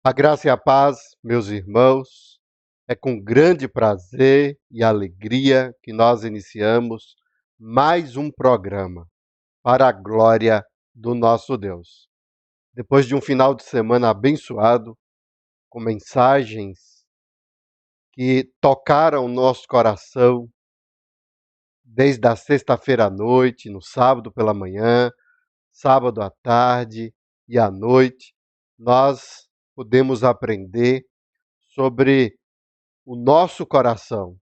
A graça e a paz, meus irmãos, é com grande prazer e alegria que nós iniciamos mais um programa para a glória do nosso Deus. Depois de um final de semana abençoado, com mensagens que tocaram o nosso coração desde a sexta-feira à noite, no sábado pela manhã, sábado à tarde e à noite, nós podemos aprender sobre o nosso coração,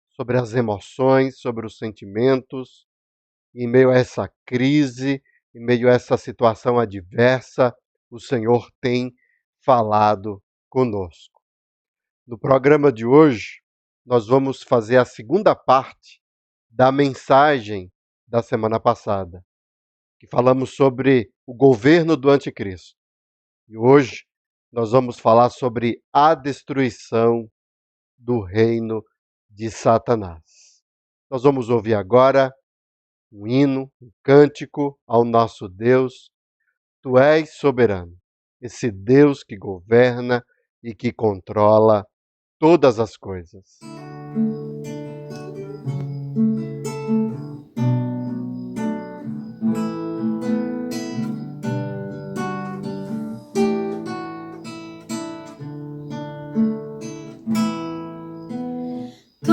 sobre as emoções, sobre os sentimentos, em meio a essa crise, em meio a essa situação adversa, o Senhor tem falado conosco. No programa de hoje, nós vamos fazer a segunda parte da mensagem da semana passada, que falamos sobre o governo do anticristo. E hoje nós vamos falar sobre a destruição do reino de Satanás. Nós vamos ouvir agora um hino, um cântico ao nosso Deus. Tu és soberano, esse Deus que governa e que controla todas as coisas. Tu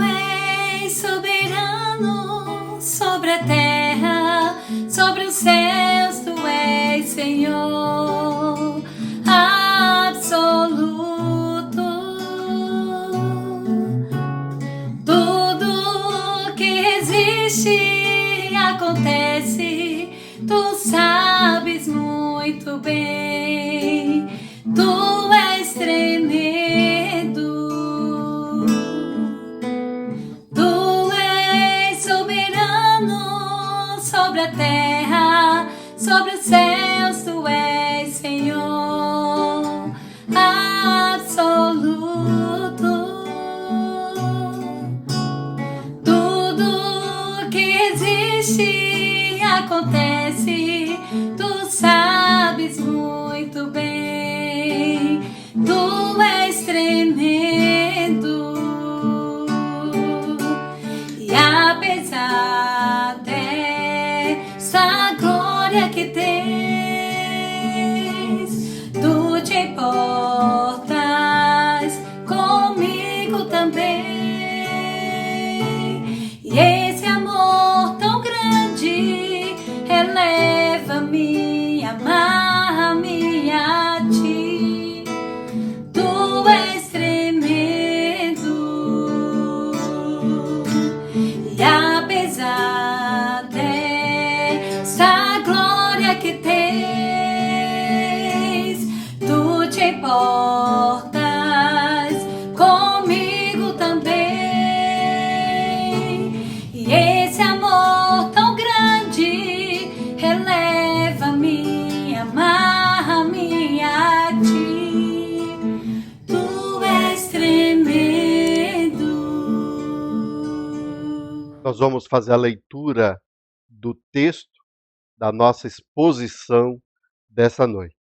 és soberano sobre a terra, sobre os céus, tu és Senhor absoluto. Tudo que existe acontece, tu sabes muito bem. Tu és tremendo. Tu és soberano sobre a terra, sobre os céus, tu és Senhor absoluto. Tudo que existe acontece, tu sabes muito bem. Tu és tremendo. E apesar dessa glória que tens, tu te importas comigo também. E esse amor tão grande eleva-me, amarra-me a ti. Tu és tremendo. E apesar dessa glória que tens, tu te importas comigo também. E esse amor tão grande eleva-me, amarra-me a ti. Tu és tremendo. Nós vamos fazer a leitura do texto da nossa exposição dessa noite.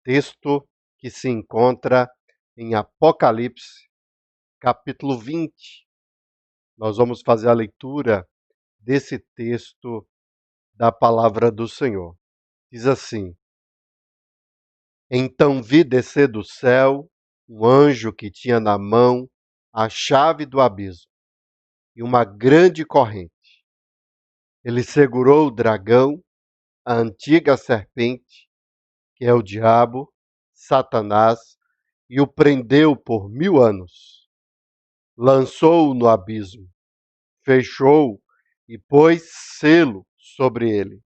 Texto que se encontra em Apocalipse, capítulo 20. Nós vamos fazer a leitura desse texto da palavra do Senhor. Diz assim: Então vi descer do céu um anjo que tinha na mão a chave do abismo e uma grande corrente. Ele segurou o dragão, a antiga serpente, que é o diabo, Satanás, e o prendeu por 1000 anos. Lançou-o no abismo, fechou-o e pôs selo sobre ele,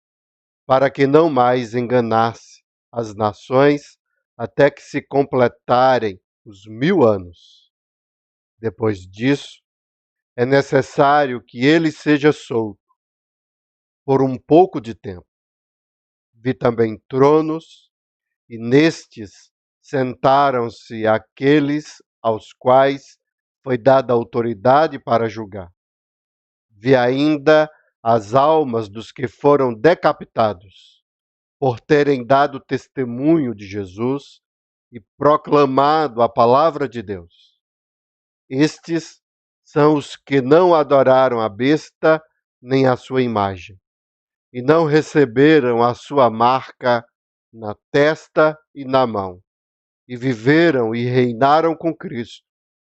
para que não mais enganasse as nações até que se completarem os 1000 anos. Depois disso, é necessário que ele seja solto por um pouco de tempo. Vi também tronos, e nestes sentaram-se aqueles aos quais foi dada autoridade para julgar. Vi ainda as almas dos que foram decapitados por terem dado testemunho de Jesus e proclamado a palavra de Deus. Estes são os que não adoraram a besta nem a sua imagem, e não receberam a sua marca na testa e na mão, e viveram e reinaram com Cristo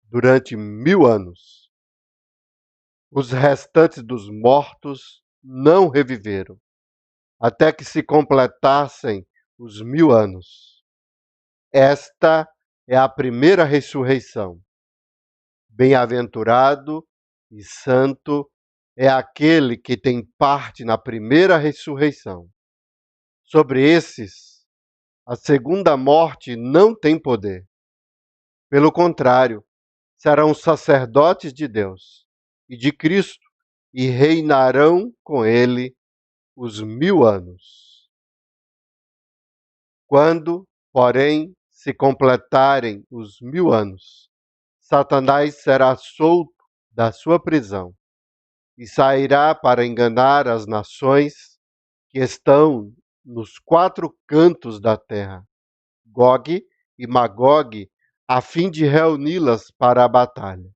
durante 1000 anos. Os restantes dos mortos não reviveram, até que se completassem os 1000 anos. Esta é a primeira ressurreição. Bem-aventurado e santo é aquele que tem parte na primeira ressurreição. Sobre esses, a segunda morte não tem poder. Pelo contrário, serão sacerdotes de Deus e de Cristo e reinarão com ele os 1000 anos. Quando, porém, se completarem os 1000 anos, Satanás será solto da sua prisão e sairá para enganar as nações que estão nos 4 cantos da terra, Gog e Magog, a fim de reuni-las para a batalha.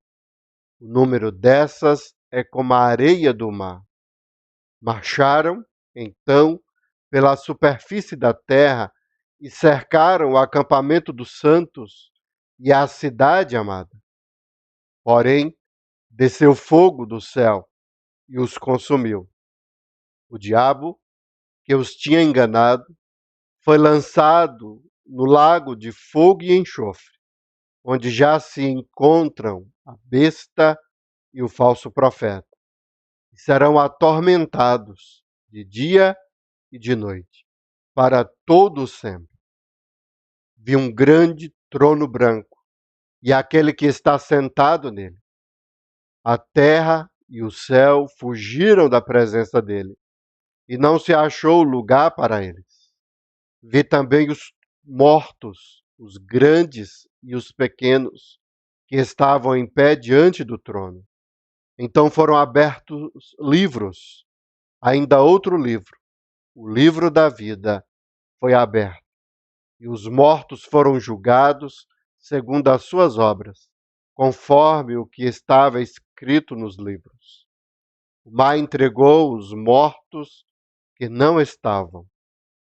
O número dessas é como a areia do mar. Marcharam, então, pela superfície da terra e cercaram o acampamento dos santos e a cidade amada. Porém, desceu fogo do céu e os consumiu. O diabo, que os tinha enganado, foi lançado no lago de fogo e enxofre, onde já se encontram a besta e o falso profeta, e serão atormentados de dia e de noite, para todo sempre. Vi um grande trono branco, e aquele que está sentado nele. A terra e o céu fugiram da presença dele, e não se achou lugar para eles. Vi também os mortos, os grandes e os pequenos, que estavam em pé diante do trono. Então foram abertos livros, ainda outro livro, o livro da vida, foi aberto, e os mortos foram julgados segundo as suas obras, conforme o que estava escrito nos livros. O mar entregou os mortos que não estavam.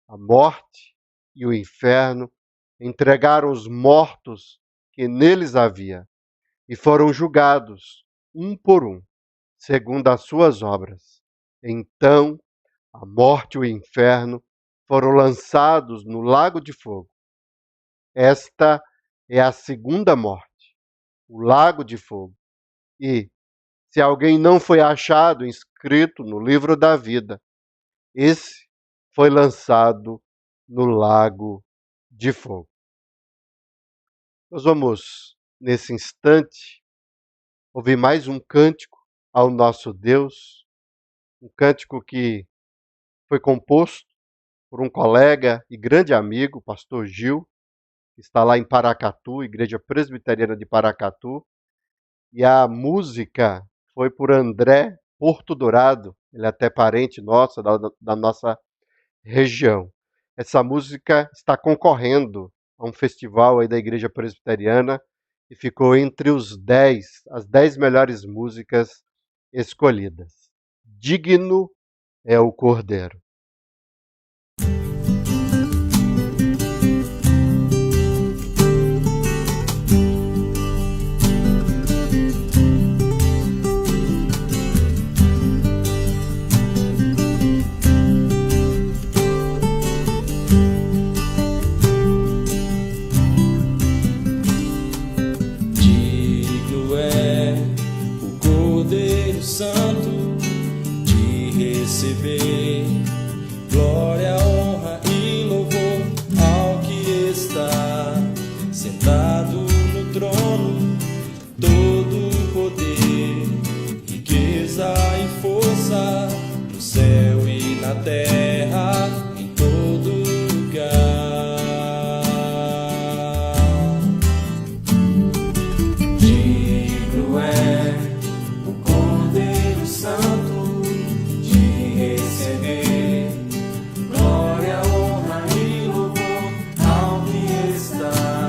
A morte e o inferno entregaram os mortos que neles havia, e foram julgados, um por um, segundo as suas obras. Então, a morte e o inferno foram lançados no lago de fogo. Esta é a segunda morte, o lago de fogo. E, se alguém não foi achado inscrito no livro da vida, esse foi lançado no lago de fogo. Nós vamos, nesse instante, ouvir mais um cântico ao nosso Deus, um cântico que foi composto por um colega e grande amigo, o pastor Gil, que está lá em Paracatu, Igreja Presbiteriana de Paracatu, e a música foi por André Porto Dourado, ele é até parente nosso, da nossa região. Essa música está concorrendo a um festival aí da Igreja Presbiteriana e ficou entre as 10 melhores músicas escolhidas. Digno é o Cordeiro. Santo de receber glória, honra e louvor ao que está sentado no trono, todo poder, riqueza e força no céu e na terra, em todo lugar. Digno é Santo de receber glória, honra e louvor ao que está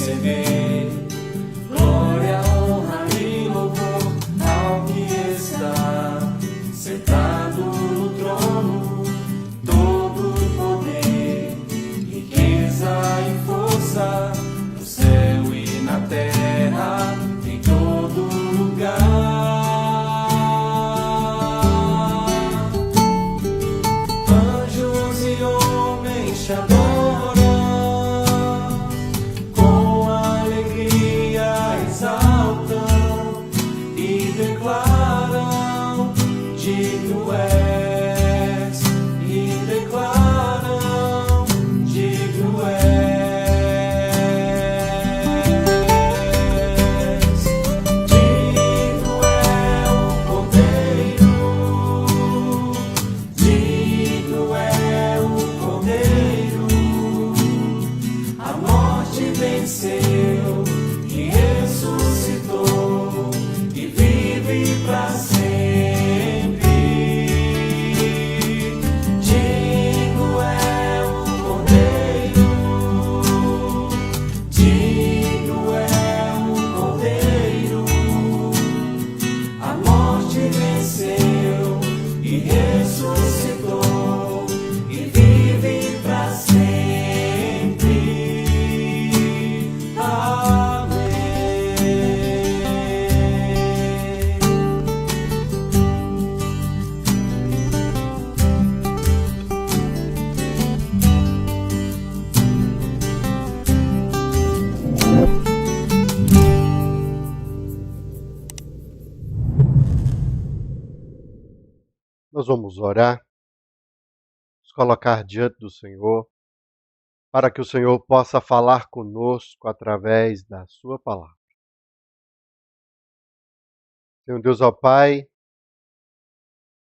receber glória, honra e louvor ao que está sentado no trono, todo poder, riqueza e força, no céu e na terra, em todo lugar. Anjos e homens te adoram, com alegria exaltam e declaram: digno és, e declaram: digno és. Digno é o Cordeiro, digno é o Cordeiro, a morte venceu e ressuscitou e vive para sempre. Digno é o Cordeiro, digno é o Cordeiro, a morte venceu e ressuscitou e vive para sempre. Amém. Nós vamos orar, nos colocar diante do Senhor, para que o Senhor possa falar conosco através da sua palavra. Senhor Deus, ó Pai,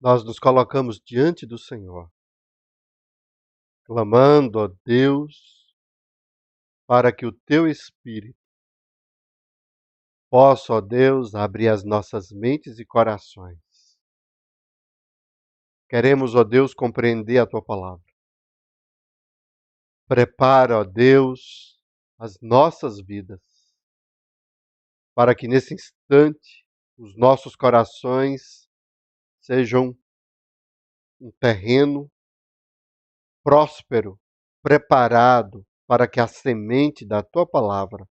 nós nos colocamos diante do Senhor, clamando, ó Deus, para que o Teu Espírito possa, ó Deus, abrir as nossas mentes e corações. Queremos, ó Deus, compreender a Tua palavra. Prepara, ó Deus, as nossas vidas, para que nesse instante os nossos corações sejam um terreno próspero, preparado para que a semente da Tua palavra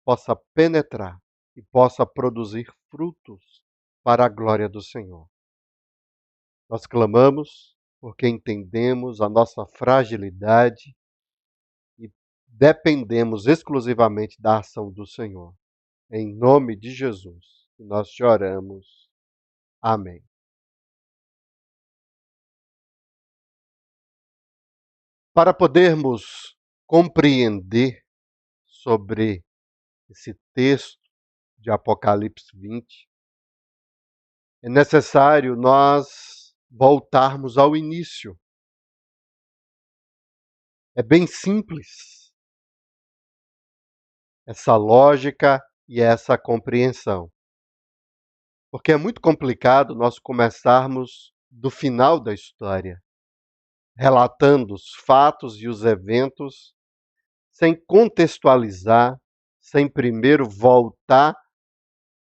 possa penetrar e possa produzir frutos para a glória do Senhor. Nós clamamos porque entendemos a nossa fragilidade e dependemos exclusivamente da ação do Senhor. Em nome de Jesus, nós te oramos. Amém. Para podermos compreender sobre esse texto de Apocalipse 20, é necessário nós voltarmos ao início. É bem simples essa lógica e essa compreensão. Porque é muito complicado nós começarmos do final da história, relatando os fatos e os eventos, sem contextualizar, sem primeiro voltar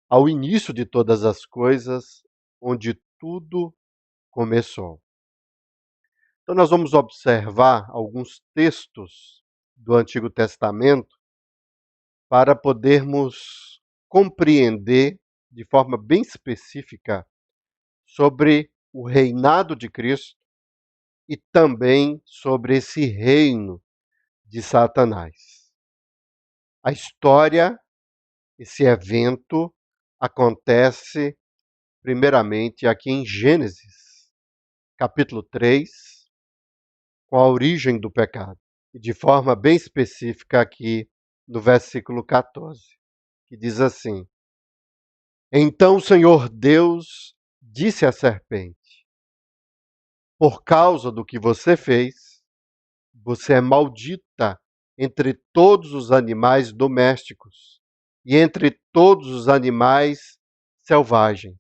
ao início de todas as coisas, onde tudo começou. Então nós vamos observar alguns textos do Antigo Testamento para podermos compreender de forma bem específica sobre o reinado de Cristo e também sobre esse reino de Satanás. A história, esse evento, acontece primeiramente aqui em Gênesis, capítulo 3, com a origem do pecado. E de forma bem específica aqui no versículo 14, que diz assim: Então o Senhor Deus disse à serpente: Por causa do que você fez, você é maldita entre todos os animais domésticos e entre todos os animais selvagens.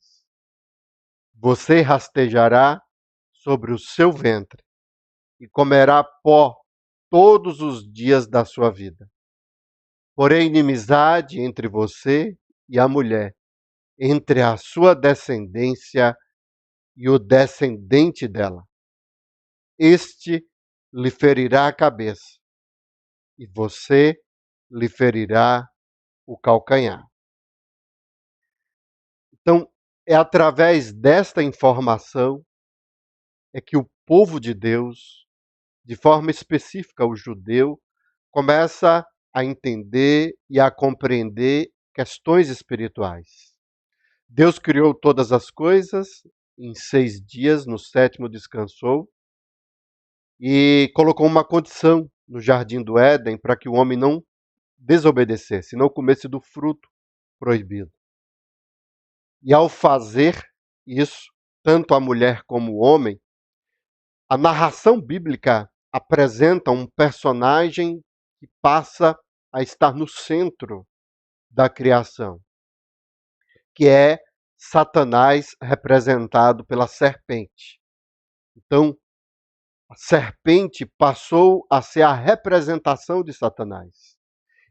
Você rastejará sobre o seu ventre e comerá pó todos os dias da sua vida. porém inimizade entre você e a mulher, entre a sua descendência e o descendente dela. Este lhe ferirá a cabeça, e você lhe ferirá o calcanhar. Então, é através desta informação é que o povo de Deus, de forma específica o judeu, começa a entender e a compreender questões espirituais. Deus criou todas as coisas em 6 dias, no 7º descansou, e colocou uma condição no jardim do Éden para que o homem não desobedecesse, não comesse do fruto proibido. E ao fazer isso, tanto a mulher como o homem, a narração bíblica apresenta um personagem que passa a estar no centro da criação, que é Satanás representado pela serpente. Então, a serpente passou a ser a representação de Satanás.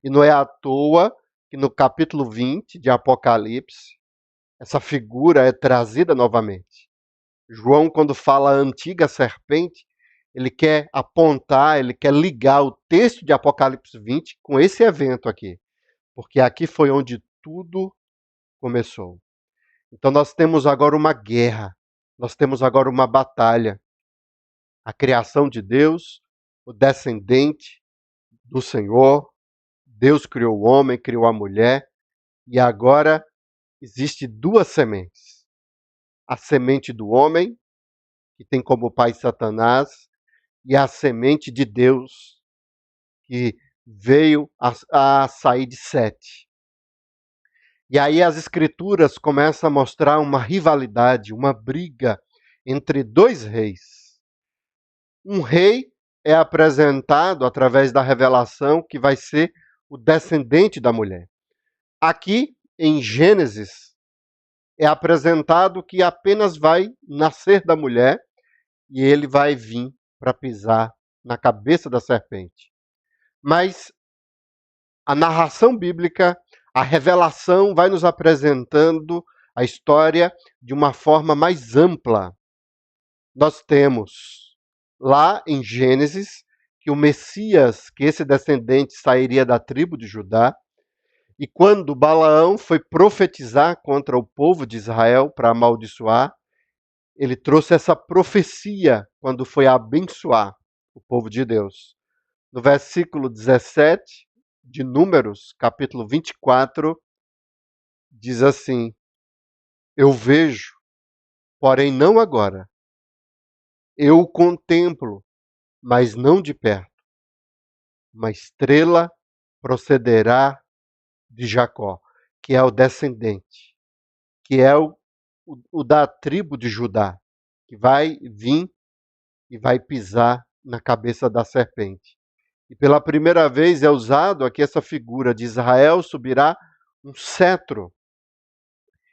E não é à toa que no capítulo 20 de Apocalipse, essa figura é trazida novamente. João, quando fala antiga serpente, ele quer apontar, ele quer ligar o texto de Apocalipse 20 com esse evento aqui. Porque aqui foi onde tudo começou. Então nós temos agora uma guerra, nós temos agora uma batalha. A criação de Deus, o descendente do Senhor, Deus criou o homem, criou a mulher, e agora existe 2 sementes. A semente do homem, que tem como pai Satanás, e a semente de Deus, que veio a sair de Sete. E aí as escrituras começam a mostrar uma rivalidade, uma briga entre 2 reis. Um rei é apresentado através da revelação que vai ser o descendente da mulher. Aqui, em Gênesis, é apresentado que apenas vai nascer da mulher e ele vai vir para pisar na cabeça da serpente. Mas a narração bíblica, a revelação vai nos apresentando a história de uma forma mais ampla. Nós temos lá em Gênesis que o Messias, que esse descendente sairia da tribo de Judá, e quando Balaão foi profetizar contra o povo de Israel para amaldiçoar, ele trouxe essa profecia quando foi abençoar o povo de Deus. No versículo 17 de Números, capítulo 24, diz assim: eu vejo, porém não agora. Eu o contemplo, mas não de perto. Uma estrela procederá de Jacó, que é o descendente, que é o da tribo de Judá, que vai vir e vai pisar na cabeça da serpente. E pela primeira vez é usado aqui essa figura de Israel subirá um cetro.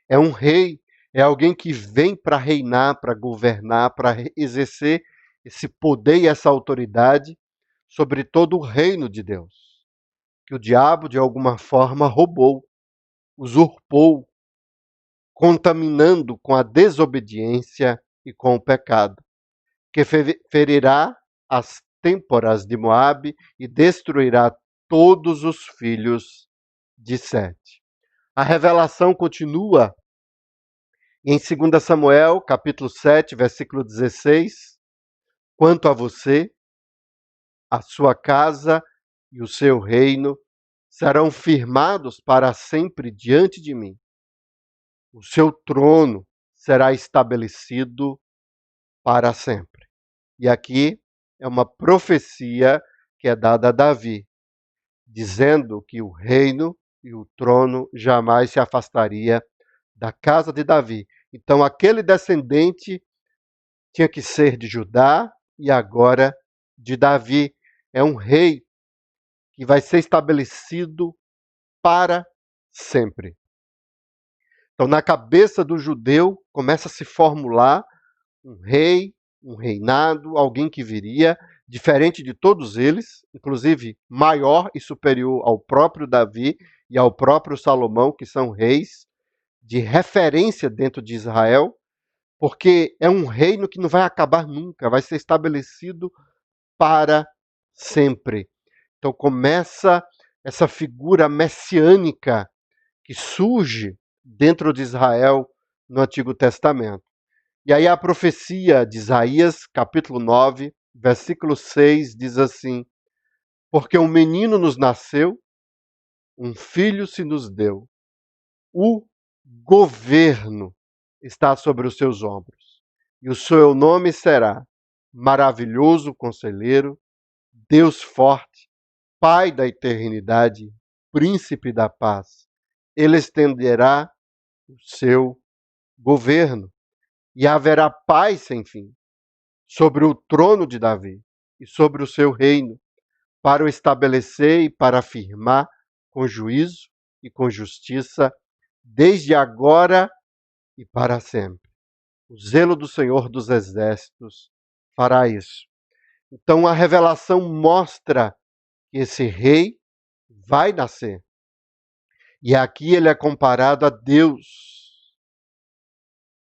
É um rei, é alguém que vem para reinar, para governar, para exercer esse poder e essa autoridade sobre todo o reino de Deus, que o diabo, de alguma forma, roubou, usurpou, contaminando com a desobediência e com o pecado, que ferirá as têmporas de Moabe e destruirá todos os filhos de Sete. A revelação continua em 2 Samuel, capítulo 7, versículo 16. Quanto a você, a sua casa e o seu reino serão firmados para sempre diante de mim. O seu trono será estabelecido para sempre. E aqui é uma profecia que é dada a Davi, dizendo que o reino e o trono jamais se afastaria da casa de Davi. Então aquele descendente tinha que ser de Judá e agora de Davi. É um rei que vai ser estabelecido para sempre. Então, na cabeça do judeu, começa a se formular um rei, um reinado, alguém que viria diferente de todos eles, inclusive maior e superior ao próprio Davi e ao próprio Salomão, que são reis de referência dentro de Israel, porque é um reino que não vai acabar nunca, vai ser estabelecido para sempre. Então começa essa figura messiânica que surge dentro de Israel no Antigo Testamento. E aí a profecia de Isaías, capítulo 9, versículo 6, diz assim: porque um menino nos nasceu, um filho se nos deu, o governo está sobre os seus ombros, e o seu nome será Maravilhoso Conselheiro, Deus Forte, Pai da Eternidade, Príncipe da Paz. Ele estenderá o seu governo, e haverá paz sem fim sobre o trono de Davi e sobre o seu reino, para o estabelecer e para afirmar com juízo e com justiça, desde agora e para sempre. O zelo do Senhor dos Exércitos fará isso. Então a revelação mostra que esse rei vai nascer. E aqui ele é comparado a Deus.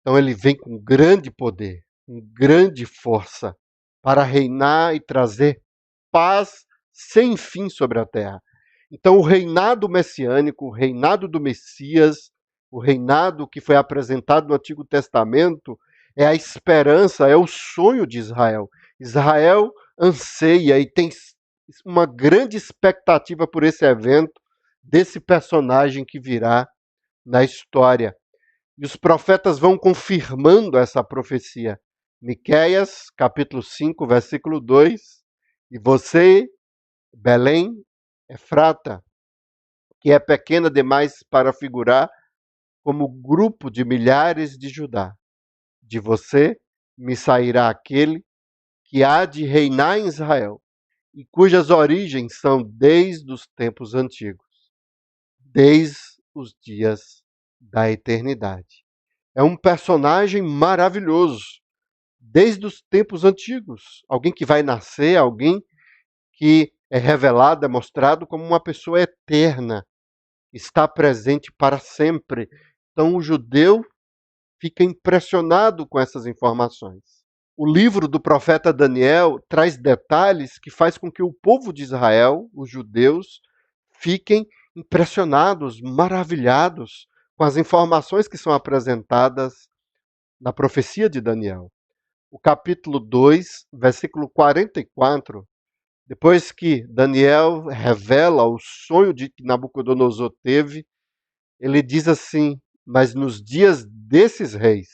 Então ele vem com grande poder, com grande força, para reinar e trazer paz sem fim sobre a terra. Então o reinado messiânico, o reinado do Messias, o reinado que foi apresentado no Antigo Testamento, é a esperança, é o sonho de Israel. Israel anseia e tem uma grande expectativa por esse evento, desse personagem que virá na história. E os profetas vão confirmando essa profecia. Miqueias, capítulo 5, versículo 2. E você, Belém, Efrata, que é pequena demais para figurar como grupo de milhares de Judá. De você me sairá aquele que há de reinar em Israel, e cujas origens são desde os tempos antigos, desde os dias da eternidade. É um personagem maravilhoso, desde os tempos antigos. Alguém que vai nascer, alguém que é revelado, é mostrado como uma pessoa eterna, está presente para sempre. Então o judeu fica impressionado com essas informações. O livro do profeta Daniel traz detalhes que faz com que o povo de Israel, os judeus, fiquem impressionados, maravilhados com as informações que são apresentadas na profecia de Daniel. O capítulo 2, versículo 44, depois que Daniel revela o sonho de que Nabucodonosor teve, ele diz assim: mas nos dias desses reis,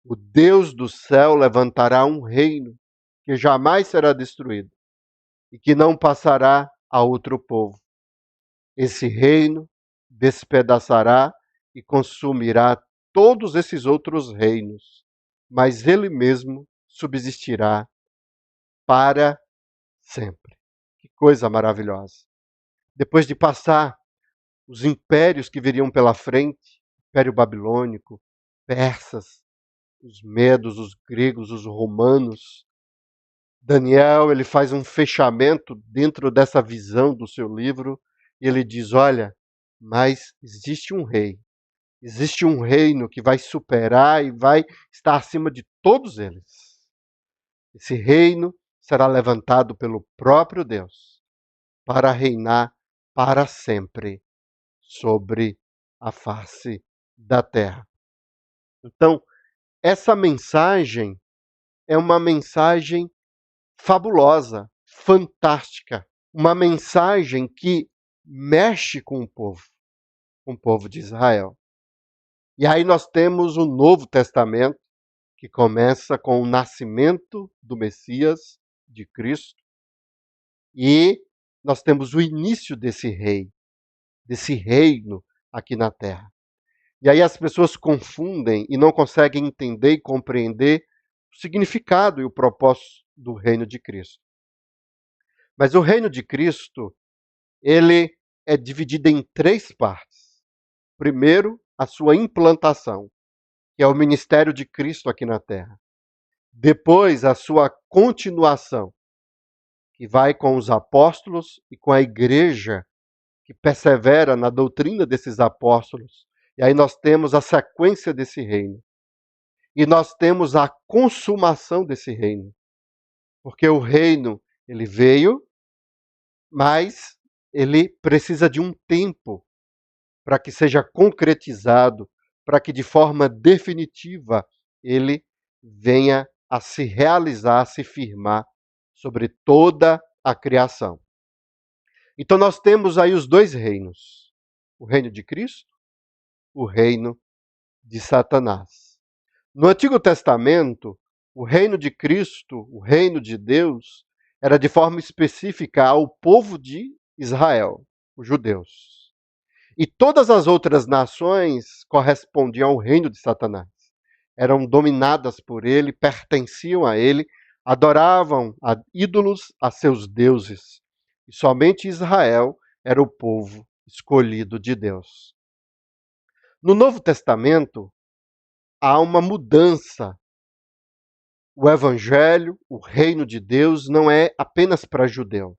o Deus do céu levantará um reino que jamais será destruído e que não passará a outro povo. Esse reino despedaçará e consumirá todos esses outros reinos, mas ele mesmo subsistirá para sempre. Que coisa maravilhosa. Depois de passar os impérios que viriam pela frente, Império Babilônico, persas, os medos, os gregos, os romanos, Daniel, ele faz um fechamento dentro dessa visão do seu livro, e ele diz: olha, mas existe um reino que vai superar e vai estar acima de todos eles. Esse reino será levantado pelo próprio Deus para reinar para sempre sobre a face da terra. Então, essa mensagem é uma mensagem fabulosa, fantástica, uma mensagem que mexe com o povo de Israel. E aí nós temos o Novo Testamento, que começa com o nascimento do Messias, de Cristo, e nós temos o início desse rei, desse reino aqui na terra. E aí as pessoas confundem e não conseguem entender e compreender o significado e o propósito do reino de Cristo. Mas o reino de Cristo, ele é dividido em 3 partes. Primeiro, a sua implantação, que é o ministério de Cristo aqui na terra. Depois, a sua continuação, que vai com os apóstolos e com a igreja que persevera na doutrina desses apóstolos. E aí nós temos a sequência desse reino. E nós temos a consumação desse reino. Porque o reino, ele veio, mas ele precisa de um tempo para que seja concretizado, para que de forma definitiva ele venha a se realizar, a se firmar sobre toda a criação. Então nós temos aí os dois reinos: o reino de Cristo, o reino de Satanás. No Antigo Testamento, o reino de Cristo, o reino de Deus, era de forma específica ao povo de Israel, os judeus. E todas as outras nações correspondiam ao reino de Satanás. Eram dominadas por ele, pertenciam a ele, adoravam a ídolos, a seus deuses. E somente Israel era o povo escolhido de Deus. No Novo Testamento, há uma mudança. O Evangelho, o reino de Deus, não é apenas para judeu,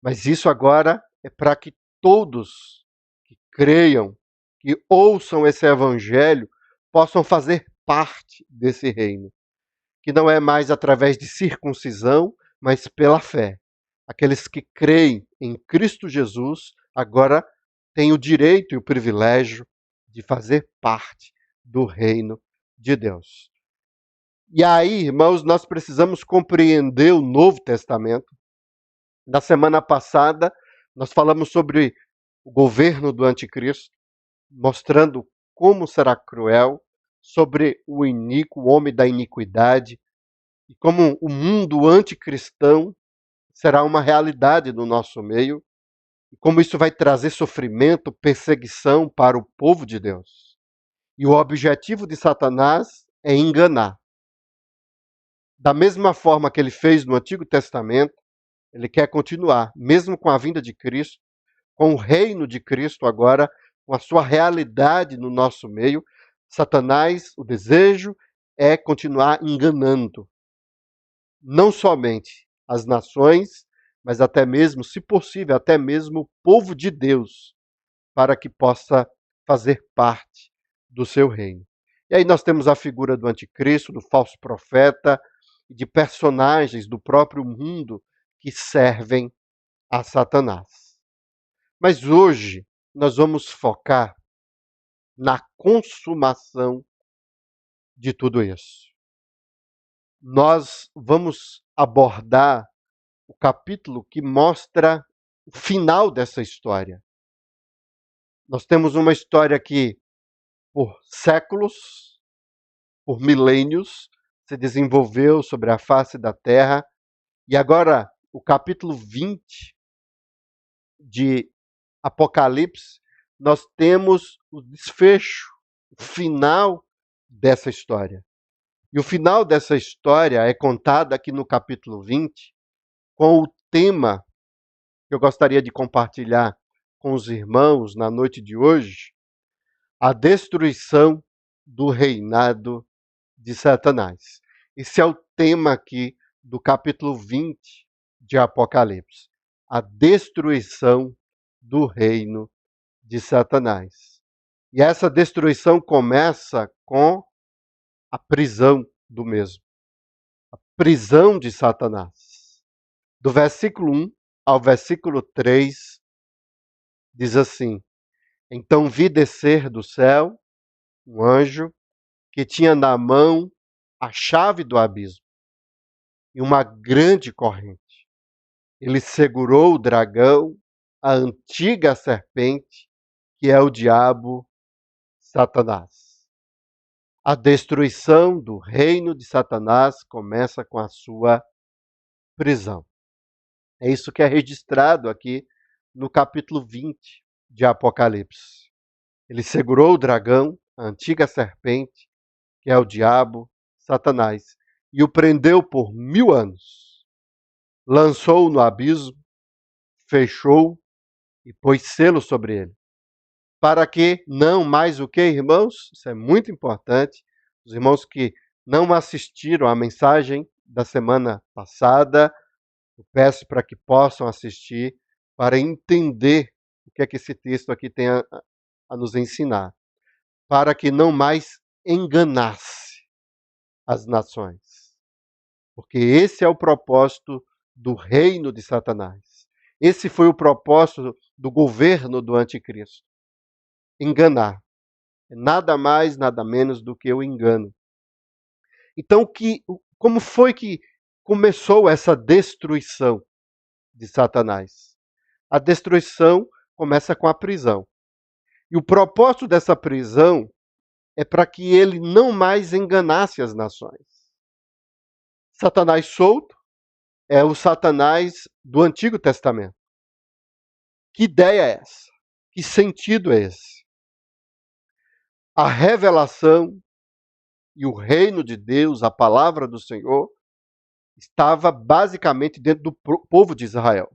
mas isso agora é para que todos que creiam, que ouçam esse Evangelho, possam fazer parte desse reino, que não é mais através de circuncisão, mas pela fé. Aqueles que creem em Cristo Jesus agora têm o direito e o privilégio de fazer parte do reino de Deus. E aí, irmãos, nós precisamos compreender o Novo Testamento. Na semana passada, nós falamos sobre o governo do anticristo, mostrando como será cruel, sobre o iníquo, o homem da iniquidade, e como o mundo anticristão será uma realidade no nosso meio, e como isso vai trazer sofrimento, perseguição para o povo de Deus. E o objetivo de Satanás é enganar. Da mesma forma que ele fez no Antigo Testamento, ele quer continuar, mesmo com a vinda de Cristo, com o reino de Cristo agora, com a sua realidade no nosso meio. Satanás, o desejo é continuar enganando não somente as nações, mas até mesmo, se possível, até mesmo o povo de Deus, para que possa fazer parte do seu reino. E aí nós temos a figura do anticristo, do falso profeta, de personagens do próprio mundo que servem a Satanás. Mas hoje nós vamos focar na consumação de tudo isso. Nós vamos abordar o capítulo que mostra o final dessa história. Nós temos uma história que, por séculos, por milênios, se desenvolveu sobre a face da terra, e agora o capítulo 20 de Apocalipse, nós temos o desfecho, o final dessa história. E o final dessa história é contado aqui no capítulo 20, com o tema que eu gostaria de compartilhar com os irmãos na noite de hoje: a destruição do reinado de Satanás. Esse é o tema aqui do capítulo 20 de Apocalipse. A destruição do reino de Satanás. E essa destruição começa com a prisão do mesmo. A prisão de Satanás. Do versículo 1 ao versículo 3, diz assim: então vi descer do céu um anjo que tinha na mão a chave do abismo e uma grande corrente. Ele segurou o dragão, a antiga serpente, que é o diabo, Satanás. A destruição do reino de Satanás começa com a sua prisão. É isso que é registrado aqui no capítulo 20 de Apocalipse. Ele segurou o dragão, a antiga serpente, que é o diabo, Satanás, e o prendeu por 1000 anos. Lançou-o no abismo, fechou e pôs selo sobre ele. Para que não mais o que, irmãos? Isso é muito importante. Os irmãos que não assistiram à mensagem da semana passada, eu peço para que possam assistir, para entender o que é que esse texto aqui tem a nos ensinar. Para que não mais enganasse as nações. Porque esse é o propósito do reino de Satanás. Esse foi o propósito do governo do anticristo. Enganar. Nada mais, nada menos do que o engano. Então, como foi que começou essa destruição de Satanás? A destruição começa com a prisão. E o propósito dessa prisão é para que ele não mais enganasse as nações. Satanás solto é o Satanás do Antigo Testamento. Que ideia é essa? Que sentido é esse? A revelação e o reino de Deus, a palavra do Senhor, estava basicamente dentro do povo de Israel.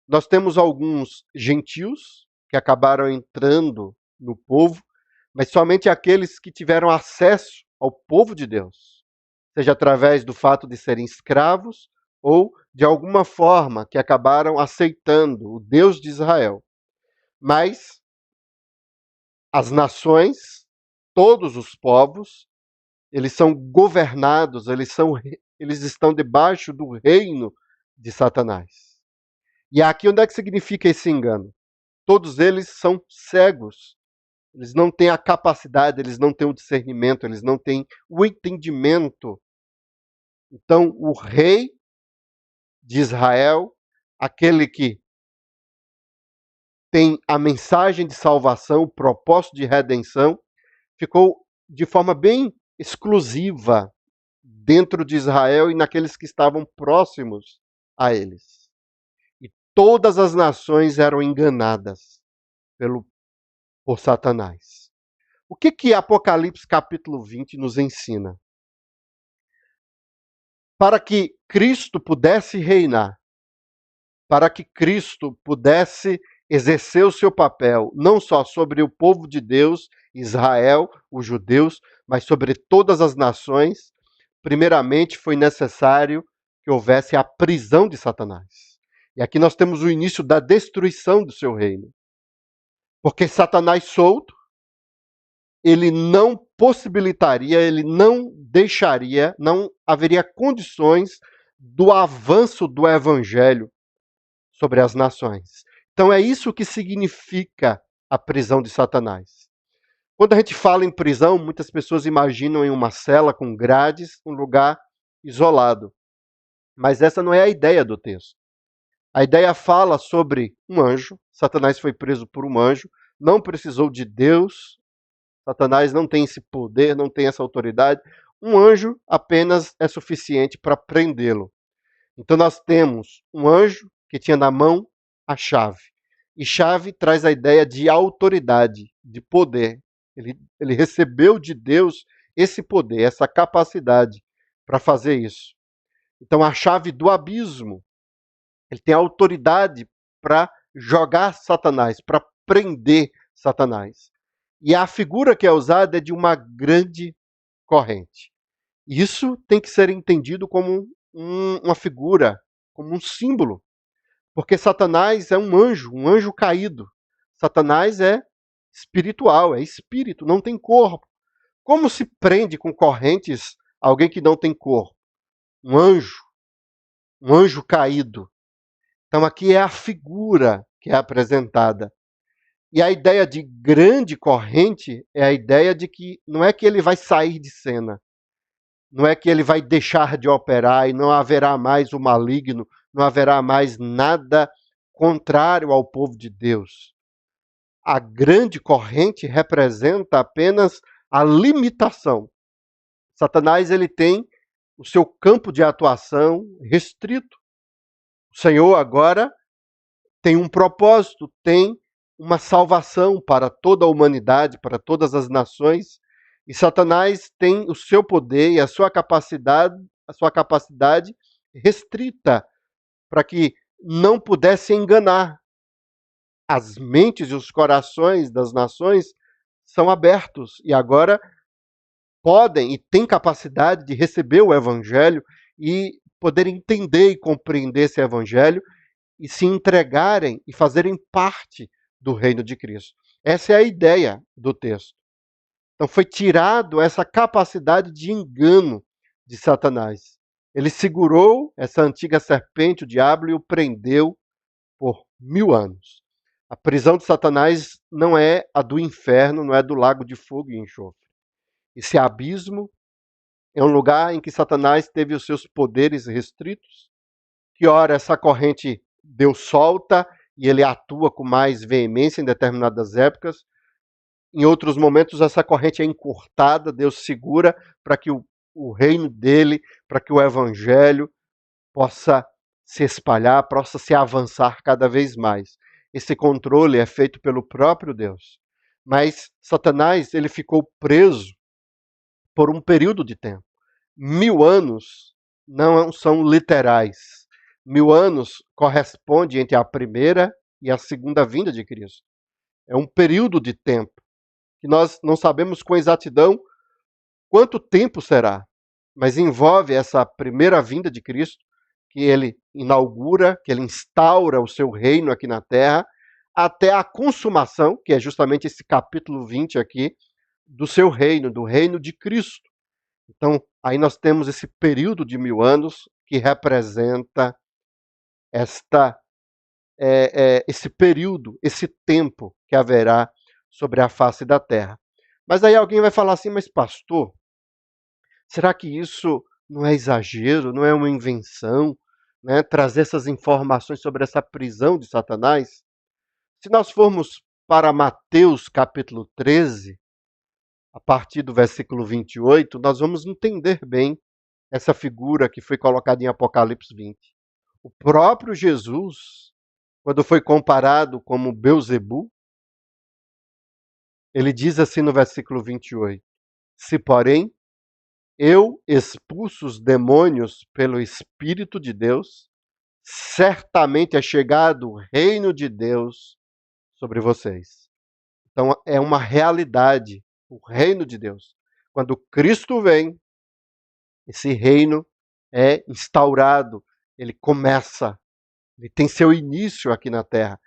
Nós temos alguns gentios que acabaram entrando no povo, mas somente aqueles que tiveram acesso ao povo de Deus, seja através do fato de serem escravos ou de alguma forma que acabaram aceitando o Deus de Israel. Mas as nações, todos os povos, eles são governados, eles estão debaixo do reino de Satanás. E aqui onde é que significa esse engano? Todos eles são cegos. Eles não têm a capacidade, eles não têm o discernimento, eles não têm o entendimento. Então, o rei de Israel, aquele que tem a mensagem de salvação, o propósito de redenção, ficou de forma bem exclusiva dentro de Israel e naqueles que estavam próximos a eles. E todas as nações eram enganadas por Satanás. O que Apocalipse capítulo 20 nos ensina? Para que Cristo pudesse reinar, para que Cristo pudesse exercer o seu papel, não só sobre o povo de Deus, Israel, os judeus, mas sobre todas as nações, primeiramente foi necessário que houvesse a prisão de Satanás. E aqui nós temos o início da destruição do seu reino. Porque Satanás solto, ele não possibilitaria, ele não deixaria, não haveria condições do avanço do evangelho sobre as nações. Então é isso que significa a prisão de Satanás. Quando a gente fala em prisão, muitas pessoas imaginam em uma cela com grades, um lugar isolado. Mas essa não é a ideia do texto. A ideia fala sobre um anjo. Satanás foi preso por um anjo, não precisou de Deus. Satanás não tem esse poder, não tem essa autoridade. Um anjo apenas é suficiente para prendê-lo. Então nós temos um anjo que tinha na mão a chave. E chave traz a ideia de autoridade, de poder. Ele recebeu de Deus esse poder, essa capacidade para fazer isso. Então a chave do abismo, ele tem autoridade para jogar Satanás, para prender Satanás. E a figura que é usada é de uma grande corrente. Isso tem que ser entendido como uma figura, como um símbolo. Porque Satanás é um anjo caído. Satanás é espiritual, é espírito, não tem corpo. Como se prende com correntes alguém que não tem corpo? Um anjo caído. Então aqui é a figura que é apresentada. E a ideia de grande corrente é a ideia de que não é que ele vai sair de cena, não é que ele vai deixar de operar e não haverá mais o maligno, não haverá mais nada contrário ao povo de Deus. A grande corrente representa apenas a limitação. Satanás ele tem o seu campo de atuação restrito. O Senhor agora tem um propósito, tem uma salvação para toda a humanidade, para todas as nações, e Satanás tem o seu poder e a sua capacidade restrita para que não pudesse enganar. As mentes e os corações das nações são abertos e agora, podem e têm capacidade de receber o Evangelho e poder entender e compreender esse Evangelho e se entregarem e fazerem parte do reino de Cristo. Essa é a ideia do texto. Então foi tirado essa capacidade de engano de Satanás. Ele segurou essa antiga serpente, o diabo, e o prendeu por 1000 anos. A prisão de Satanás não é a do inferno, não é do lago de fogo e enxofre. Esse abismo é um lugar em que Satanás teve os seus poderes restritos, que ora essa corrente deu solta e ele atua com mais veemência em determinadas épocas. Em outros momentos essa corrente é encurtada, Deus segura para que o reino dele, para que o evangelho possa se espalhar, possa se avançar cada vez mais. Esse controle é feito pelo próprio Deus. Mas Satanás, ele ficou preso por um período de tempo. 1000 anos não são literais. 1000 anos corresponde entre a primeira e a segunda vinda de Cristo. É um período de tempo que nós não sabemos com exatidão quanto tempo será, mas envolve essa primeira vinda de Cristo, que ele inaugura, que ele instaura o seu reino aqui na terra, até a consumação, que é justamente esse capítulo 20 aqui, do seu reino, do reino de Cristo. Então, aí nós temos esse período de 1000 anos que representa esse período, esse tempo que haverá sobre a face da terra. Mas aí alguém vai falar assim, mas pastor, será que isso não é exagero, não é uma invenção, né? Trazer essas informações sobre essa prisão de Satanás? Se nós formos para Mateus capítulo 13, a partir do versículo 28, nós vamos entender bem essa figura que foi colocada em Apocalipse 20. O próprio Jesus, quando foi comparado como Belzebu, ele diz assim no versículo 28, se porém eu expulso os demônios pelo Espírito de Deus, certamente é chegado o reino de Deus sobre vocês. Então é uma realidade, o reino de Deus. Quando Cristo vem, esse reino é instaurado, ele começa, ele tem seu início aqui na terra.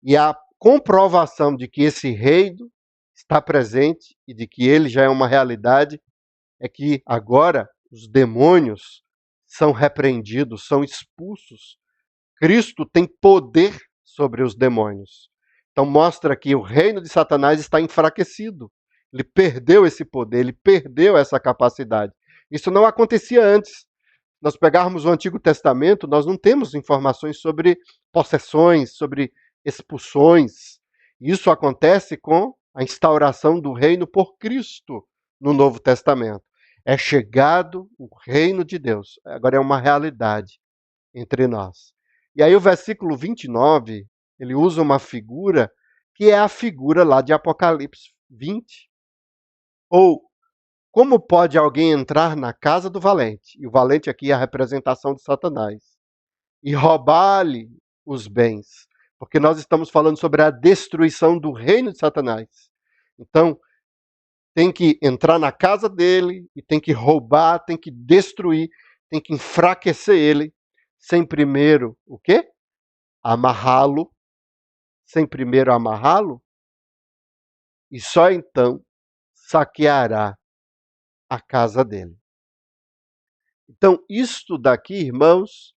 E a comprovação de que esse reino está presente e de que ele já é uma realidade é que agora os demônios são repreendidos, são expulsos. Cristo tem poder sobre os demônios. Então mostra que o reino de Satanás está enfraquecido. Ele perdeu esse poder, ele perdeu essa capacidade. Isso não acontecia antes. Nós pegarmos o Antigo Testamento, nós não temos informações sobre possessões, sobre expulsões. Isso acontece com a instauração do reino por Cristo no Novo Testamento. É chegado o reino de Deus. Agora é uma realidade entre nós. E aí o versículo 29, ele usa uma figura que é a figura lá de Apocalipse 20. Ou, como pode alguém entrar na casa do valente? E o valente aqui é a representação de Satanás. E roubar-lhe os bens. Porque nós estamos falando sobre a destruição do reino de Satanás. Então, tem que entrar na casa dele e tem que roubar, tem que destruir, tem que enfraquecer ele, sem primeiro o quê? Amarrá-lo. Sem primeiro amarrá-lo. E só então saqueará a casa dele. Então, isto daqui, irmãos,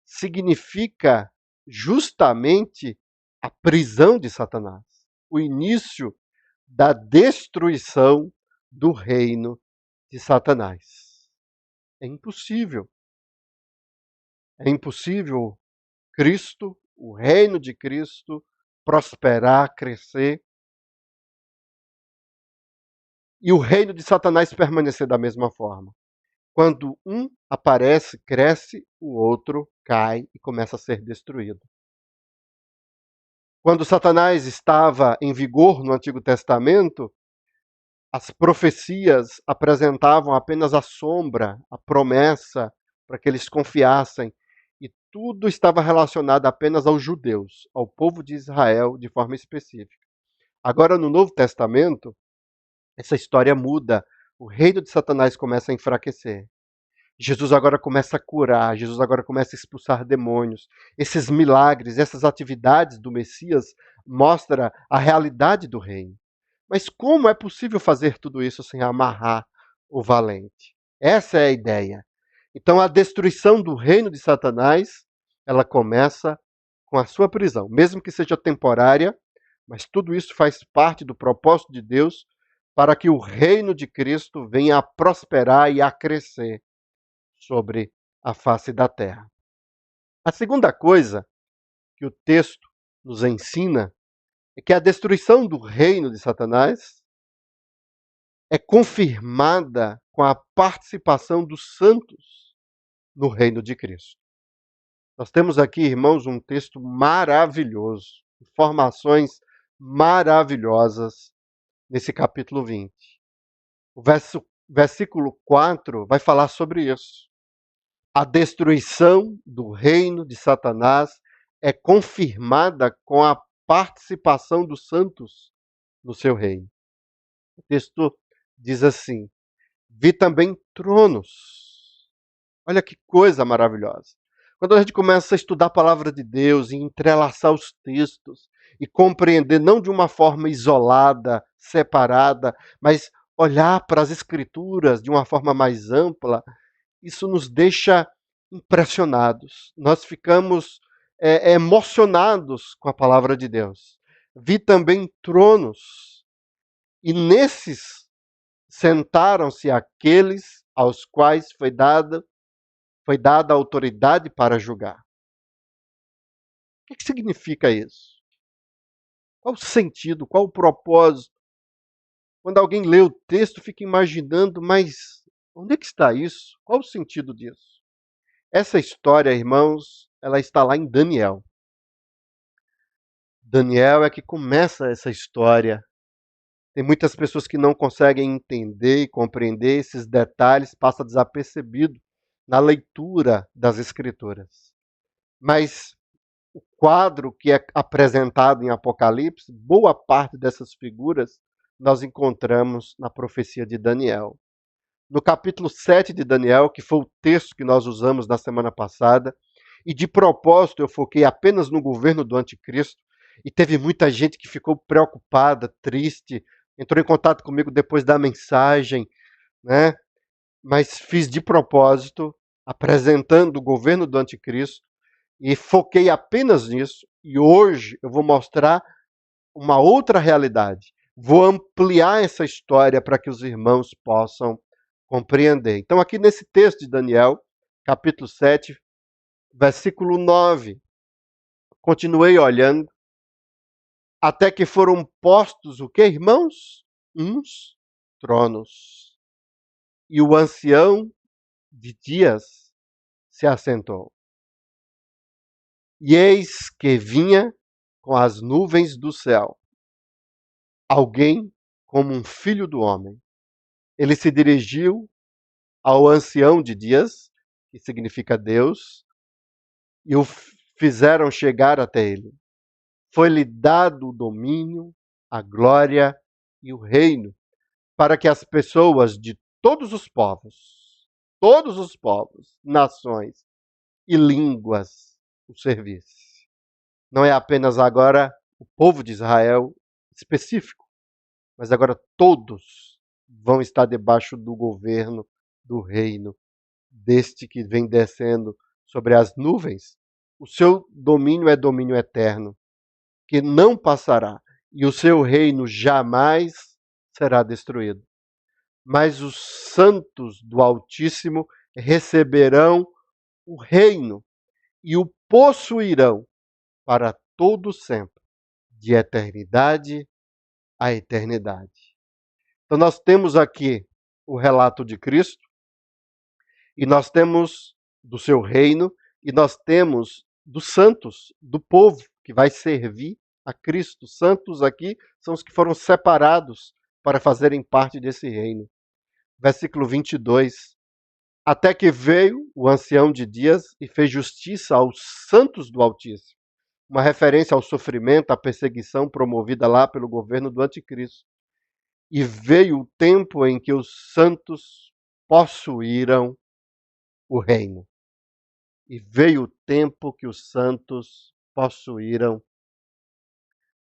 significa justamente a prisão de Satanás, o início da destruição do reino de Satanás. É impossível. É impossível Cristo, o reino de Cristo, prosperar, crescer, e o reino de Satanás permanecer da mesma forma. Quando um aparece, cresce, o outro cai e começa a ser destruído. Quando Satanás estava em vigor no Antigo Testamento, as profecias apresentavam apenas a sombra, a promessa, para que eles confiassem. E tudo estava relacionado apenas aos judeus, ao povo de Israel, de forma específica. Agora, no Novo Testamento, essa história muda, o reino de Satanás começa a enfraquecer. Jesus agora começa a curar, Jesus agora começa a expulsar demônios. Esses milagres, essas atividades do Messias mostram a realidade do reino. Mas como é possível fazer tudo isso sem amarrar o valente? Essa é a ideia. Então a destruição do reino de Satanás, ela começa com a sua prisão, mesmo que seja temporária, mas tudo isso faz parte do propósito de Deus para que o reino de Cristo venha a prosperar e a crescer sobre a face da terra. A segunda coisa que o texto nos ensina é que a destruição do reino de Satanás é confirmada com a participação dos santos no reino de Cristo. Nós temos aqui, irmãos, um texto maravilhoso, informações maravilhosas nesse capítulo 20. O versículo 4 vai falar sobre isso. A destruição do reino de Satanás é confirmada com a participação dos santos no seu reino. O texto diz assim: vi também tronos. Olha que coisa maravilhosa. Quando a gente começa a estudar a palavra de Deus e entrelaçar os textos e compreender não de uma forma isolada, separada, mas olhar para as escrituras de uma forma mais ampla, isso nos deixa impressionados. Nós ficamos emocionados com a palavra de Deus. Vi também tronos, e nesses sentaram-se aqueles aos quais foi dada a autoridade para julgar. O que significa isso? Qual o sentido? Qual o propósito? Quando alguém lê o texto, fica imaginando, mas onde é que está isso? Qual o sentido disso? Essa história, irmãos, ela está lá em Daniel. Daniel é que começa essa história. Tem muitas pessoas que não conseguem entender e compreender esses detalhes, passa desapercebido na leitura das Escrituras. Mas o quadro que é apresentado em Apocalipse, boa parte dessas figuras nós encontramos na profecia de Daniel. No capítulo 7 de Daniel, que foi o texto que nós usamos na semana passada, e de propósito eu foquei apenas no governo do anticristo, e teve muita gente que ficou preocupada, triste, entrou em contato comigo depois da mensagem, né? Mas fiz de propósito, apresentando o governo do anticristo, e foquei apenas nisso, e hoje eu vou mostrar uma outra realidade. Vou ampliar essa história para que os irmãos possam compreender. Então, aqui nesse texto de Daniel, capítulo 7, versículo 9, continuei olhando, até que foram postos o que, irmãos? Uns tronos. E o ancião de dias se assentou. E eis que vinha com as nuvens do céu alguém como um filho do homem. Ele se dirigiu ao ancião de dias, que significa Deus, e o fizeram chegar até ele. Foi-lhe dado o domínio, a glória e o reino, para que as pessoas de todos os povos, nações e línguas o servissem. Não é apenas agora o povo de Israel específico, mas agora todos vão estar debaixo do governo, do reino, deste que vem descendo sobre as nuvens. O seu domínio é domínio eterno, que não passará, e o seu reino jamais será destruído. Mas os santos do Altíssimo receberão o reino e o possuirão para todo sempre, de eternidade a eternidade. Então nós temos aqui o relato de Cristo, e nós temos do seu reino, e nós temos dos santos, do povo que vai servir a Cristo. Santos aqui são os que foram separados para fazerem parte desse reino. Versículo 22. Até que veio o ancião de dias e fez justiça aos santos do Altíssimo. Uma referência ao sofrimento, à perseguição promovida lá pelo governo do anticristo. e veio o tempo em que os santos possuíram o reino. E veio o tempo que os santos possuíram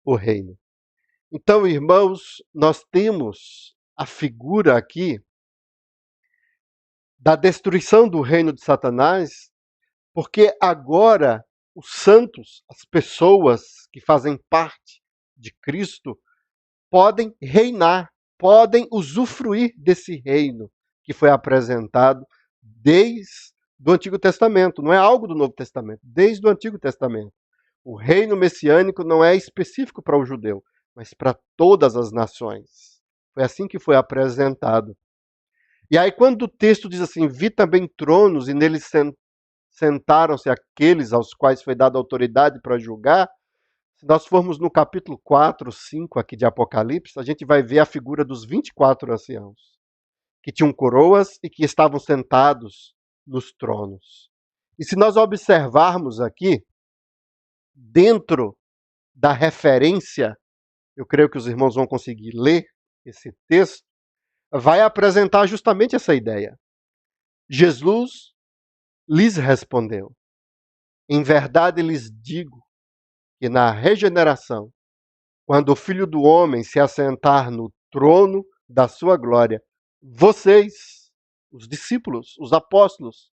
o reino. Então, irmãos, nós temos a figura aqui da destruição do reino de Satanás, porque agora os santos, as pessoas que fazem parte de Cristo, podem reinar, podem usufruir desse reino que foi apresentado desde o Antigo Testamento. Não é algo do Novo Testamento, desde o Antigo Testamento. O reino messiânico não é específico para o judeu, mas para todas as nações. Foi assim que foi apresentado. E aí, quando o texto diz assim, vi também tronos e neles sentaram-se aqueles aos quais foi dada autoridade para julgar, se nós formos no capítulo 4, 5 aqui de Apocalipse, a gente vai ver a figura dos 24 anciãos, que tinham coroas e que estavam sentados nos tronos. E se nós observarmos aqui, dentro da referência, eu creio que os irmãos vão conseguir ler esse texto, vai apresentar justamente essa ideia. Jesus lhes respondeu: em verdade lhes digo que na regeneração, quando o Filho do Homem se assentar no trono da sua glória, vocês, os discípulos, os apóstolos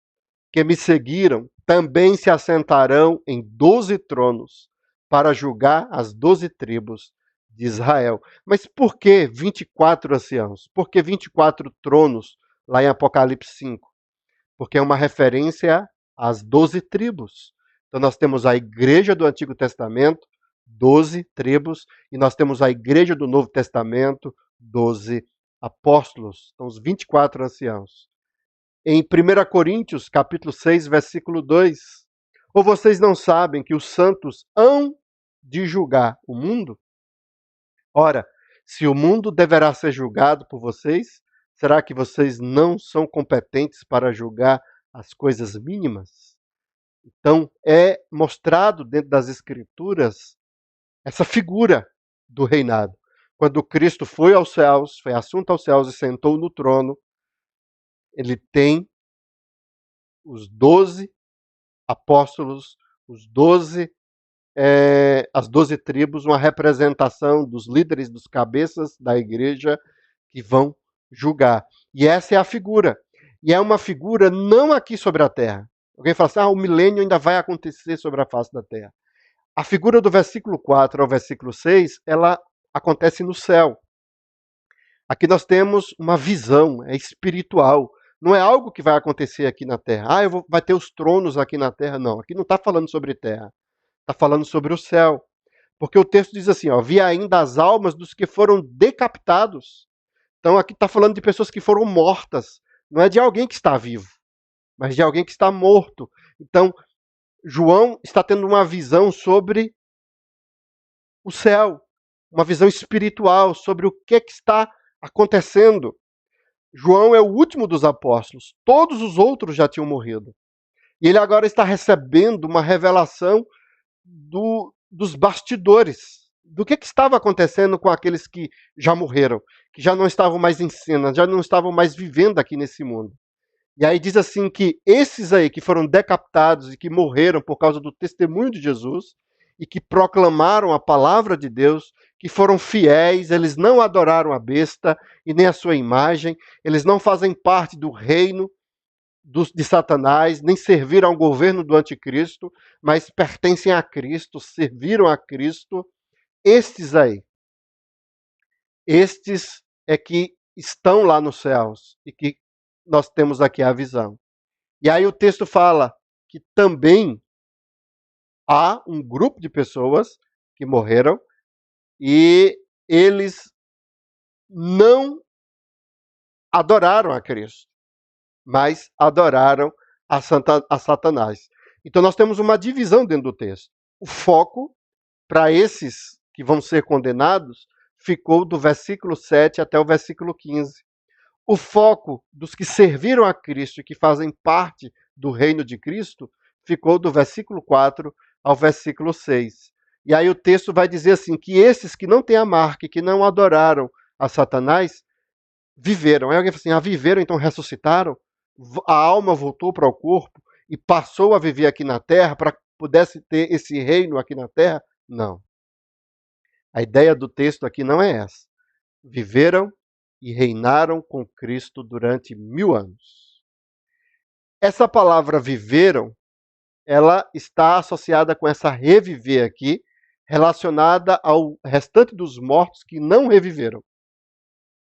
que me seguiram, também se assentarão em 12 tronos para julgar as 12 tribos de Israel. Mas por que 24 anciãos? Por que 24 tronos lá em Apocalipse 5? Porque é uma referência às 12 tribos. Então nós temos a igreja do Antigo Testamento, 12 tribos, e nós temos a igreja do Novo Testamento, 12 apóstolos. Então os 24 anciãos. Em 1 Coríntios, capítulo 6, versículo 2, ou vocês não sabem que os santos hão de julgar o mundo? Ora, se o mundo deverá ser julgado por vocês, será que vocês não são competentes para julgar as coisas mínimas? Então, é mostrado dentro das Escrituras essa figura do reinado. Quando Cristo foi aos céus, foi assunto aos céus e sentou no trono, ele tem os 12 apóstolos, as 12 tribos, uma representação dos líderes, dos cabeças da igreja que vão julgar. E essa é a figura. E é uma figura não aqui sobre a terra. Alguém fala assim, o milênio ainda vai acontecer sobre a face da terra. A figura do versículo 4 ao versículo 6, ela acontece no céu. Aqui nós temos uma visão, é espiritual. Não é algo que vai acontecer aqui na terra. Vai ter os tronos aqui na terra. Não, aqui não está falando sobre terra. Está falando sobre o céu. Porque o texto diz assim, vi ainda as almas dos que foram decapitados. Então aqui está falando de pessoas que foram mortas. Não é de alguém que está vivo, mas de alguém que está morto. Então, João está tendo uma visão sobre o céu, uma visão espiritual sobre o que está acontecendo. João é o último dos apóstolos. Todos os outros já tinham morrido. E ele agora está recebendo uma revelação dos bastidores, do que estava acontecendo com aqueles que já morreram, que já não estavam mais em cena, já não estavam mais vivendo aqui nesse mundo. E aí diz assim que esses aí que foram decapitados e que morreram por causa do testemunho de Jesus e que proclamaram a palavra de Deus, que foram fiéis, eles não adoraram a besta e nem a sua imagem, eles não fazem parte do reino de Satanás, nem serviram ao governo do anticristo, mas pertencem a Cristo, serviram a Cristo. Estes é que estão lá nos céus e que nós temos aqui a visão. E aí o texto fala que também há um grupo de pessoas que morreram e eles não adoraram a Cristo, mas adoraram a Satanás. Então nós temos uma divisão dentro do texto. O foco para esses que vão ser condenados ficou do versículo 7 até o versículo 15. O foco dos que serviram a Cristo e que fazem parte do reino de Cristo ficou do versículo 4 ao versículo 6. E aí o texto vai dizer assim, que esses que não têm a marca e que não adoraram a Satanás, viveram. Aí alguém fala assim, viveram, então ressuscitaram? A alma voltou para o corpo e passou a viver aqui na Terra para que pudesse ter esse reino aqui na Terra? Não. A ideia do texto aqui não é essa. Viveram e reinaram com Cristo durante 1000 anos. Essa palavra viveram, ela está associada com essa reviver aqui, relacionada ao restante dos mortos que não reviveram,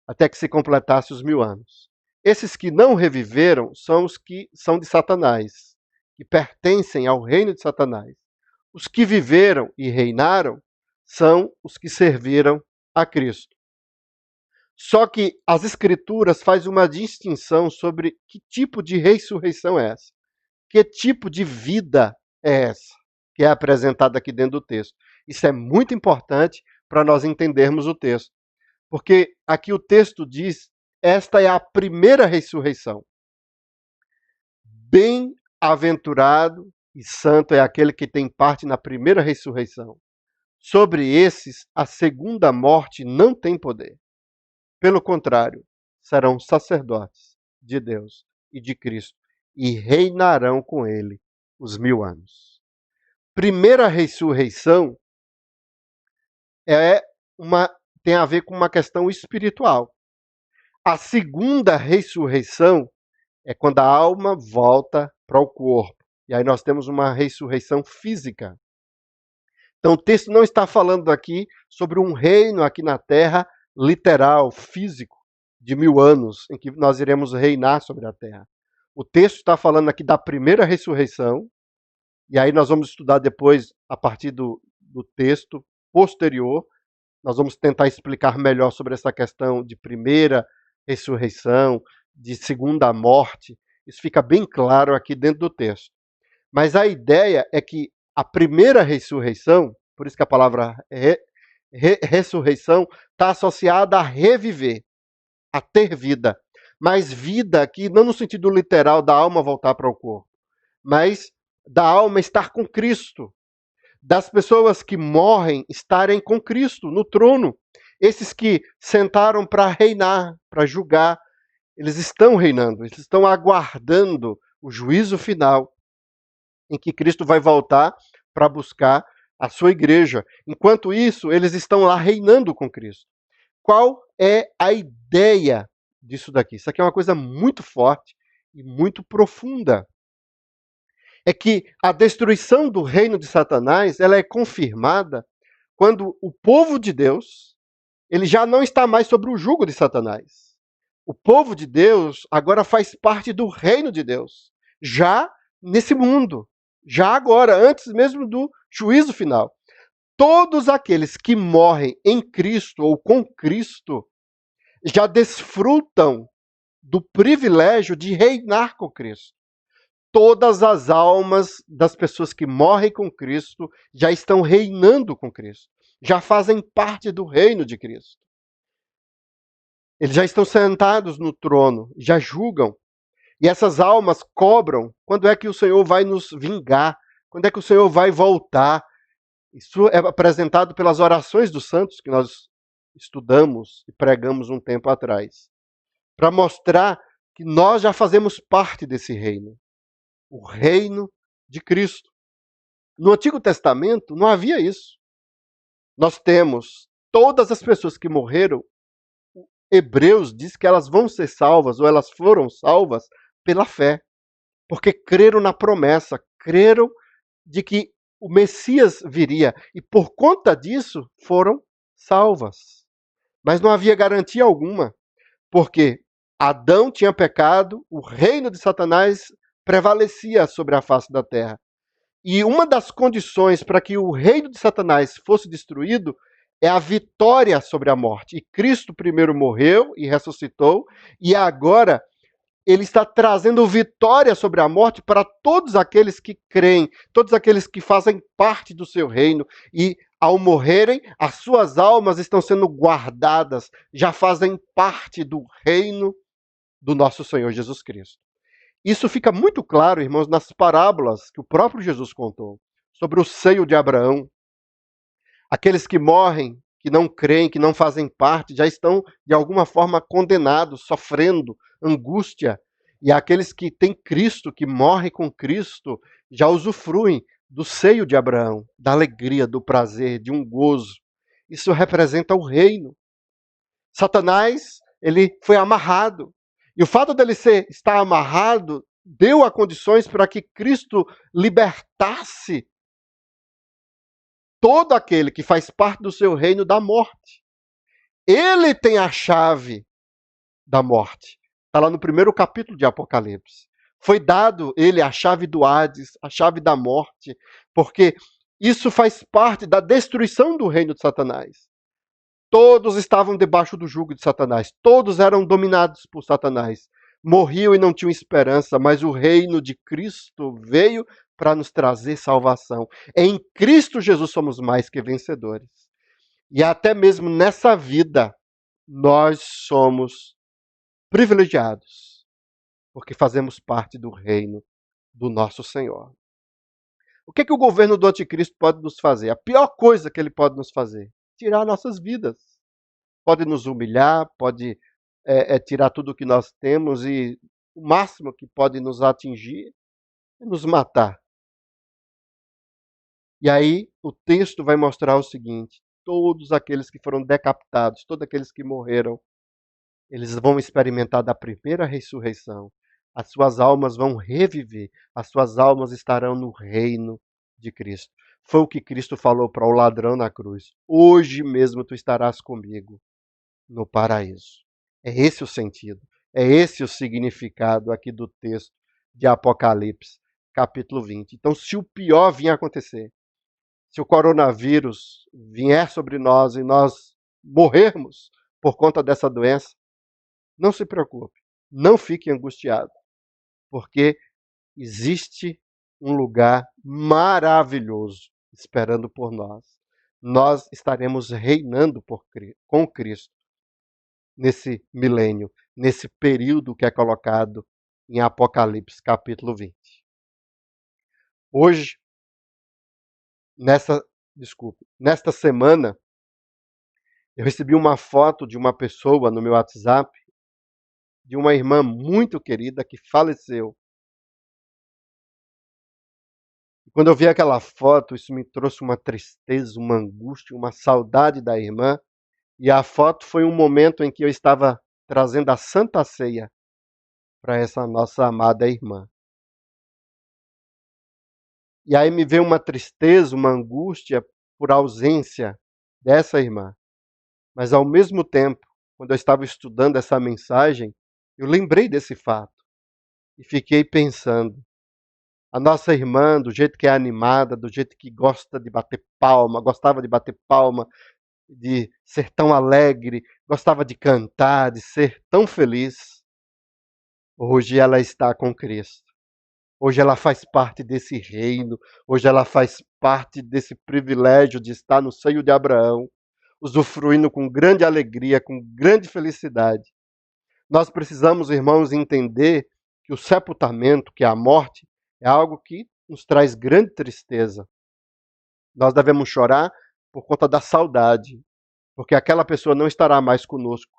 até que se completasse os 1000 anos. Esses que não reviveram são os que são de Satanás, que pertencem ao reino de Satanás. Os que viveram e reinaram são os que serviram a Cristo. Só que as Escrituras fazem uma distinção sobre que tipo de ressurreição é essa. Que tipo de vida é essa que é apresentada aqui dentro do texto. Isso é muito importante para nós entendermos o texto. Porque aqui o texto diz, esta é a primeira ressurreição. Bem-aventurado e santo é aquele que tem parte na primeira ressurreição. Sobre esses, a segunda morte não tem poder. Pelo contrário, serão sacerdotes de Deus e de Cristo e reinarão com ele os 1000 anos. Primeira ressurreição tem a ver com uma questão espiritual. A segunda ressurreição é quando a alma volta para o corpo. E aí nós temos uma ressurreição física. Então o texto não está falando aqui sobre um reino aqui na terra literal, físico, de 1000 anos, em que nós iremos reinar sobre a terra. O texto está falando aqui da primeira ressurreição, e aí nós vamos estudar depois, a partir do texto posterior, nós vamos tentar explicar melhor sobre essa questão de primeira ressurreição, de segunda morte. Isso fica bem claro aqui dentro do texto. Mas a ideia é que a primeira ressurreição, por isso que a palavra ressurreição está associada a reviver, a ter vida. Mas vida aqui, não no sentido literal da alma voltar para o corpo, mas da alma estar com Cristo. Das pessoas que morrem estarem com Cristo no trono. Esses que sentaram para reinar, para julgar, eles estão reinando, eles estão aguardando o juízo final, em que Cristo vai voltar para buscar a sua igreja. Enquanto isso, eles estão lá reinando com Cristo. Qual é a ideia disso daqui? Isso aqui é uma coisa muito forte e muito profunda. É que a destruição do reino de Satanás, ela é confirmada quando o povo de Deus, ele já não está mais sob o jugo de Satanás. O povo de Deus agora faz parte do reino de Deus, já nesse mundo, já agora, antes mesmo do juízo final. Todos aqueles que morrem em Cristo ou com Cristo já desfrutam do privilégio de reinar com Cristo. Todas as almas das pessoas que morrem com Cristo já estão reinando com Cristo, já fazem parte do reino de Cristo. Eles já estão sentados no trono, já julgam. E essas almas cobram quando é que o Senhor vai nos vingar, quando é que o Senhor vai voltar. Isso é apresentado pelas orações dos santos que nós estudamos e pregamos um tempo atrás, para mostrar que nós já fazemos parte desse reino, o reino de Cristo. No Antigo Testamento não havia isso. Nós temos todas as pessoas que morreram, Hebreus diz que elas vão ser salvas, ou elas foram salvas pela fé, porque creram na promessa, creram de que o Messias viria, e por conta disso foram salvas. Mas não havia garantia alguma, porque Adão tinha pecado, o reino de Satanás prevalecia sobre a face da terra. E uma das condições para que o reino de Satanás fosse destruído é a vitória sobre a morte. E Cristo primeiro morreu e ressuscitou, e agora ele está trazendo vitória sobre a morte para todos aqueles que creem, todos aqueles que fazem parte do seu reino. E ao morrerem, as suas almas estão sendo guardadas, já fazem parte do reino do nosso Senhor Jesus Cristo. Isso fica muito claro, irmãos, nas parábolas que o próprio Jesus contou sobre o seio de Abraão. Aqueles que morrem, que não creem, que não fazem parte, já estão de alguma forma condenados, sofrendo angústia. E aqueles que têm Cristo, que morrem com Cristo, já usufruem do seio de Abraão, da alegria, do prazer, de um gozo. Isso representa o reino. Satanás, ele foi amarrado. E o fato dele estar amarrado deu a condições para que Cristo libertasse todo aquele que faz parte do seu reino da morte. Ele tem a chave da morte. Está lá no primeiro capítulo de Apocalipse. Foi dado ele a chave do Hades, a chave da morte, porque isso faz parte da destruição do reino de Satanás. Todos estavam debaixo do jugo de Satanás. Todos eram dominados por Satanás. Morriam e não tinham esperança, mas o reino de Cristo veio para nos trazer salvação. Em Cristo Jesus somos mais que vencedores. E até mesmo nessa vida, nós somos privilegiados, porque fazemos parte do reino do nosso Senhor. O que o governo do anticristo pode nos fazer? A pior coisa que ele pode nos fazer: tirar nossas vidas. Pode nos humilhar, pode tirar tudo o que nós temos e o máximo que pode nos atingir é nos matar. E aí o texto vai mostrar o seguinte: todos aqueles que foram decapitados, todos aqueles que morreram, eles vão experimentar da primeira ressurreição. As suas almas vão reviver, as suas almas estarão no reino de Cristo. Foi o que Cristo falou para o ladrão na cruz: hoje mesmo tu estarás comigo no paraíso. É esse o sentido, é esse o significado aqui do texto de Apocalipse, capítulo 20. Então, se o pior vier a acontecer, se o coronavírus vier sobre nós e nós morrermos por conta dessa doença, não se preocupe, não fique angustiado, porque existe um lugar maravilhoso esperando por nós. Nós estaremos reinando com Cristo nesse milênio, nesse período que é colocado em Apocalipse, capítulo 20. Hoje, nesta semana, eu recebi uma foto de uma pessoa no meu WhatsApp, de uma irmã muito querida que faleceu. E quando eu vi aquela foto, isso me trouxe uma tristeza, uma angústia, uma saudade da irmã. E a foto foi um momento em que eu estava trazendo a Santa Ceia para essa nossa amada irmã. E aí me veio uma tristeza, uma angústia por ausência dessa irmã. Mas ao mesmo tempo, quando eu estava estudando essa mensagem, eu lembrei desse fato e fiquei pensando: a nossa irmã, do jeito que é animada, do jeito que gosta de bater palma, gostava de bater palma, de ser tão alegre, gostava de cantar, de ser tão feliz, hoje ela está com Cristo. Hoje ela faz parte desse reino, hoje ela faz parte desse privilégio de estar no seio de Abraão, usufruindo com grande alegria, com grande felicidade. Nós precisamos, irmãos, entender que o sepultamento, que é a morte, é algo que nos traz grande tristeza. Nós devemos chorar por conta da saudade, porque aquela pessoa não estará mais conosco.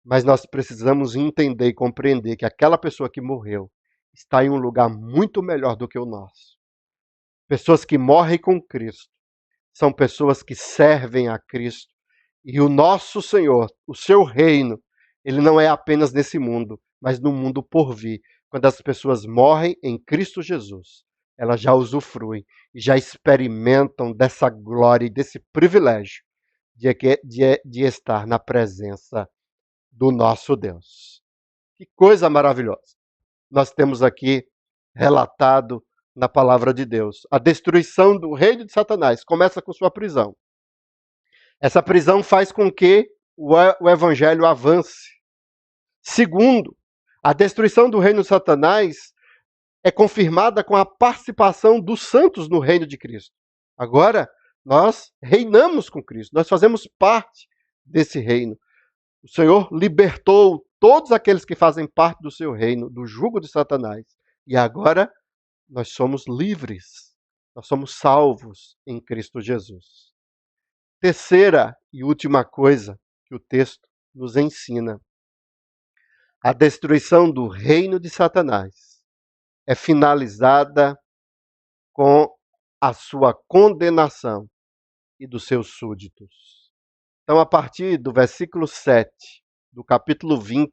Mas nós precisamos entender e compreender que aquela pessoa que morreu está em um lugar muito melhor do que o nosso. Pessoas que morrem com Cristo são pessoas que servem a Cristo. E o nosso Senhor, o seu reino, ele não é apenas nesse mundo, mas no mundo por vir. Quando as pessoas morrem em Cristo Jesus, elas já usufruem e já experimentam dessa glória e desse privilégio de estar na presença do nosso Deus. Que coisa maravilhosa! Nós temos aqui relatado na palavra de Deus. A destruição do reino de Satanás começa com sua prisão. Essa prisão faz com que o evangelho avance. Segundo, a destruição do reino de Satanás é confirmada com a participação dos santos no reino de Cristo. Agora, nós reinamos com Cristo, nós fazemos parte desse reino. O Senhor libertou todos aqueles que fazem parte do seu reino, do jugo de Satanás. E agora nós somos livres, nós somos salvos em Cristo Jesus. terceira e última coisa que o texto nos ensina: a destruição do reino de Satanás é finalizada com a sua condenação e dos seus súditos. Então, a partir do versículo 7 do capítulo 20,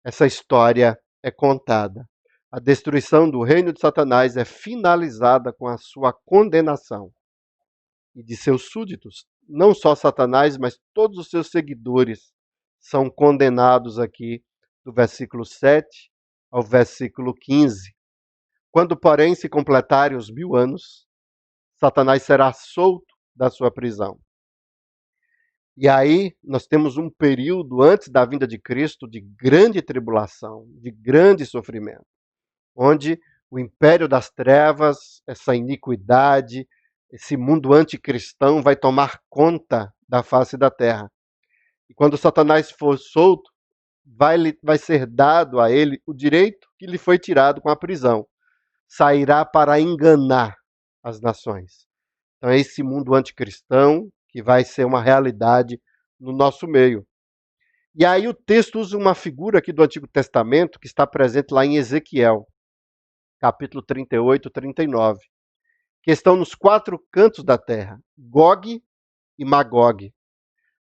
essa história é contada. A destruição do reino de Satanás é finalizada com a sua condenação e de seus súditos. Não só Satanás, mas todos os seus seguidores são condenados aqui do versículo 7 ao versículo 15. Quando, porém, se completarem os 1000 anos, Satanás será solto da sua prisão. E aí nós temos um período antes da vinda de Cristo de grande tribulação, de grande sofrimento, onde o império das trevas, essa iniquidade, esse mundo anticristão vai tomar conta da face da terra. E quando Satanás for solto, vai ser dado a ele o direito que lhe foi tirado com a prisão. Sairá para enganar as nações. Então é esse mundo anticristão que vai ser uma realidade no nosso meio. E aí o texto usa uma figura aqui do Antigo Testamento que está presente lá em Ezequiel, capítulo 38, 39, que estão nos 4 cantos da terra, Gog e Magog,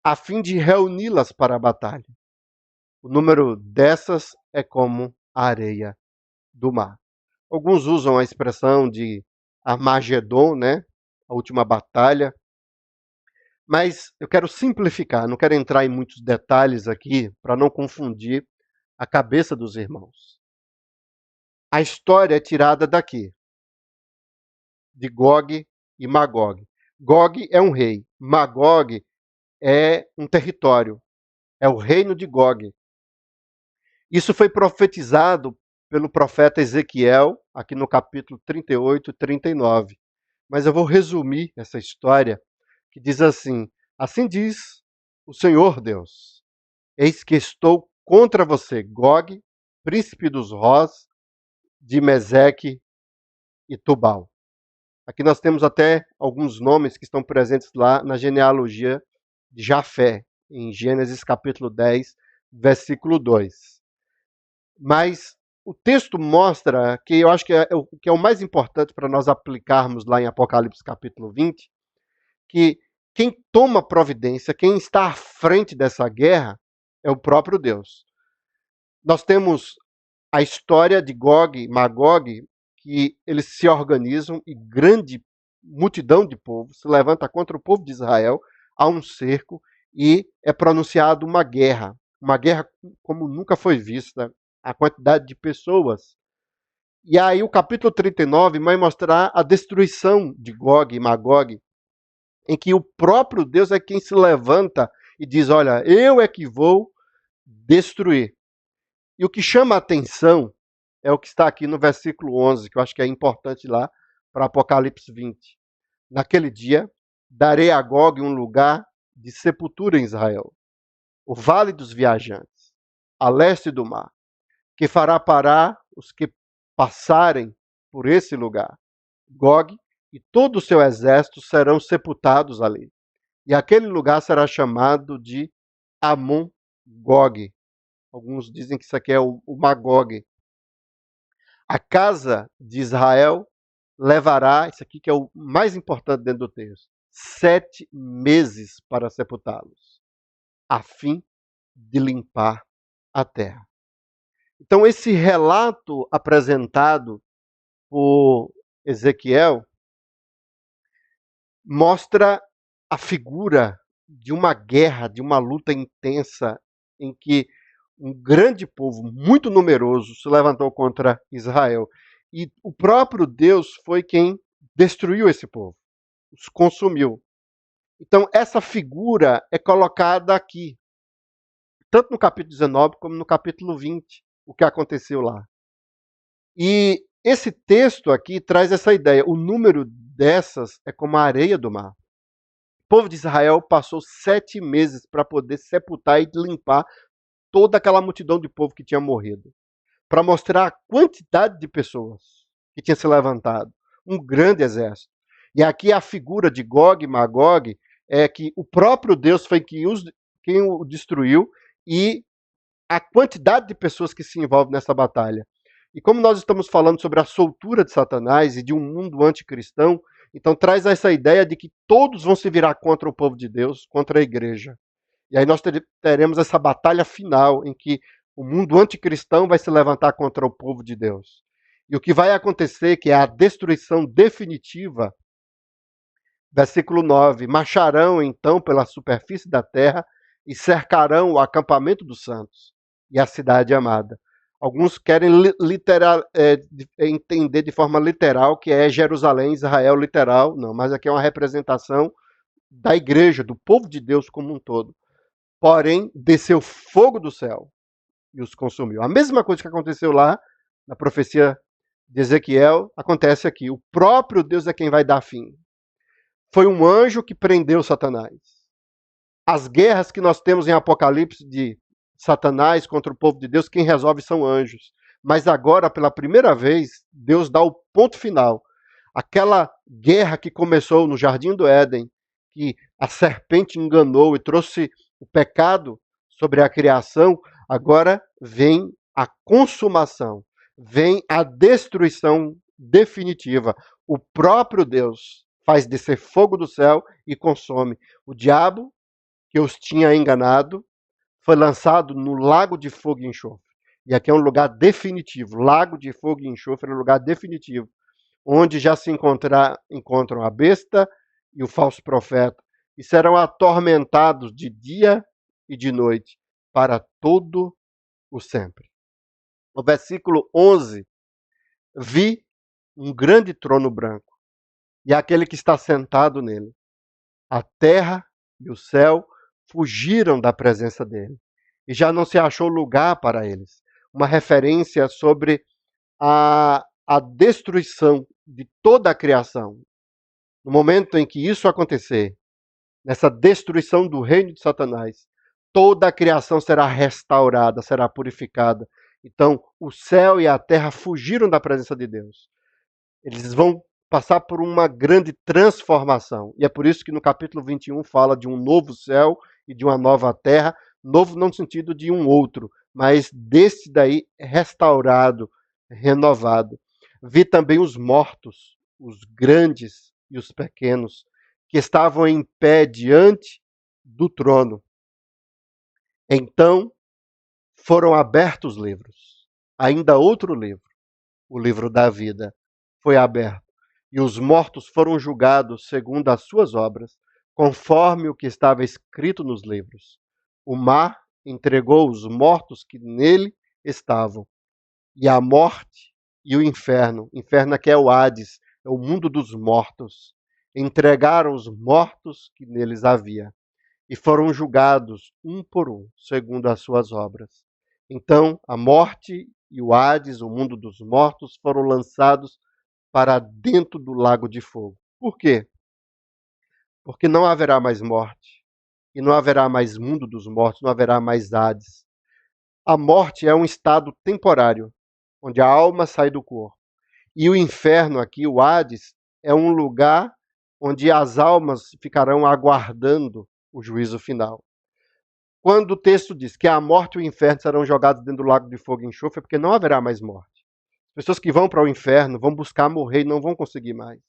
a fim de reuni-las para a batalha. O número dessas é como a areia do mar. Alguns usam a expressão de Armagedon, né? A última batalha. Mas eu quero simplificar, não quero entrar em muitos detalhes aqui para não confundir a cabeça dos irmãos. A história é tirada daqui, de Gog e Magog. Gog é um rei, Magog é um território, é o reino de Gog. Isso foi profetizado pelo profeta Ezequiel, aqui no capítulo 38 e 39. Mas eu vou resumir essa história, que diz assim: assim diz o Senhor Deus, eis que estou contra você, Gog, príncipe dos Rós, de Meseque e Tubal. Aqui nós temos até alguns nomes que estão presentes lá na genealogia de Jafé, em Gênesis capítulo 10, versículo 2. Mas o texto mostra, que eu acho que é o mais importante para nós aplicarmos lá em Apocalipse capítulo 20, que quem toma providência, quem está à frente dessa guerra, é o próprio Deus. Nós temos a história de Gog e Magog, que eles se organizam e grande multidão de povo se levanta contra o povo de Israel, há um cerco e é pronunciada uma guerra como nunca foi vista, a quantidade de pessoas. E aí o capítulo 39 vai mostrar a destruição de Gog e Magog, em que o próprio Deus é quem se levanta e diz: olha, eu é que vou destruir. E o que chama a atenção é o que está aqui no versículo 11, que eu acho que é importante lá para Apocalipse 20. Naquele dia, darei a Gog um lugar de sepultura em Israel, o vale dos viajantes, a leste do mar, que fará parar os que passarem por esse lugar. Gog e todo o seu exército serão sepultados ali. E aquele lugar será chamado de Amon-Gog. Alguns dizem que isso aqui é o Magog. A casa de Israel levará, isso aqui que é o mais importante dentro do texto, 7 meses para sepultá-los, a fim de limpar a terra. Então, esse relato apresentado por Ezequiel mostra a figura de uma guerra, de uma luta intensa, em que um grande povo, muito numeroso, se levantou contra Israel. E o próprio Deus foi quem destruiu esse povo, os consumiu. Então, essa figura é colocada aqui, tanto no capítulo 19 como no capítulo 20, o que aconteceu lá. E esse texto aqui traz essa ideia. O número dessas é como a areia do mar. O povo de Israel passou 7 meses para poder sepultar e limpar toda aquela multidão de povo que tinha morrido, para mostrar a quantidade de pessoas que tinha se levantado, um grande exército. E aqui a figura de Gog e Magog é que o próprio Deus foi quem o destruiu e a quantidade de pessoas que se envolvem nessa batalha. E como nós estamos falando sobre a soltura de Satanás e de um mundo anticristão, então traz essa ideia de que todos vão se virar contra o povo de Deus, contra a igreja. E aí nós teremos essa batalha final em que o mundo anticristão vai se levantar contra o povo de Deus. E o que vai acontecer, que é a destruição definitiva, versículo 9, marcharão então pela superfície da terra e cercarão o acampamento dos santos e a cidade amada. Alguns querem entender de forma literal que é Jerusalém, Israel literal, não, mas aqui é uma representação da igreja, do povo de Deus como um todo. Porém, desceu fogo do céu e os consumiu. A mesma coisa que aconteceu lá na profecia de Ezequiel, acontece aqui. O próprio Deus é quem vai dar fim. Foi um anjo que prendeu Satanás. As guerras que nós temos em Apocalipse de Satanás contra o povo de Deus, quem resolve são anjos. Mas agora, pela primeira vez, Deus dá o ponto final. Aquela guerra que começou no Jardim do Éden, que a serpente enganou e trouxe o pecado sobre a criação, agora vem a consumação, vem a destruição definitiva. O próprio Deus faz descer fogo do céu e consome. O diabo, que os tinha enganado, foi lançado no lago de fogo e enxofre. E aqui é um lugar definitivo. Lago de fogo e enxofre é um lugar definitivo, onde já se encontram a besta e o falso profeta, e serão atormentados de dia e de noite, para todo o sempre. No versículo 11, vi um grande trono branco, e aquele que está sentado nele. A terra e o céu fugiram da presença dele, e já não se achou lugar para eles. Uma referência sobre a destruição de toda a criação. No momento em que isso acontecer, nessa destruição do reino de Satanás, toda a criação será restaurada, será purificada. Então, o céu e a terra fugiram da presença de Deus. Eles vão passar por uma grande transformação. E é por isso que no capítulo 21 fala de um novo céu e de uma nova terra. Novo não no sentido de um outro, mas desse daí restaurado, renovado. Vi também os mortos, os grandes e os pequenos, que estavam em pé diante do trono. Então foram abertos os livros. Ainda outro livro, o livro da vida, foi aberto. E os mortos foram julgados segundo as suas obras, conforme o que estava escrito nos livros. O mar entregou os mortos que nele estavam. E a morte e o inferno que é o Hades, é o mundo dos mortos, entregaram os mortos que neles havia, e foram julgados um por um, segundo as suas obras. Então, a morte e o Hades, o mundo dos mortos, foram lançados para dentro do lago de fogo. Por quê? Porque não haverá mais morte, e não haverá mais mundo dos mortos, não haverá mais Hades. A morte é um estado temporário, onde a alma sai do corpo. E o inferno aqui, o Hades, é um lugar onde as almas ficarão aguardando o juízo final. Quando o texto diz que a morte e o inferno serão jogados dentro do lago de fogo e enxofre, é porque não haverá mais morte. Pessoas que vão para o inferno vão buscar morrer e não vão conseguir mais.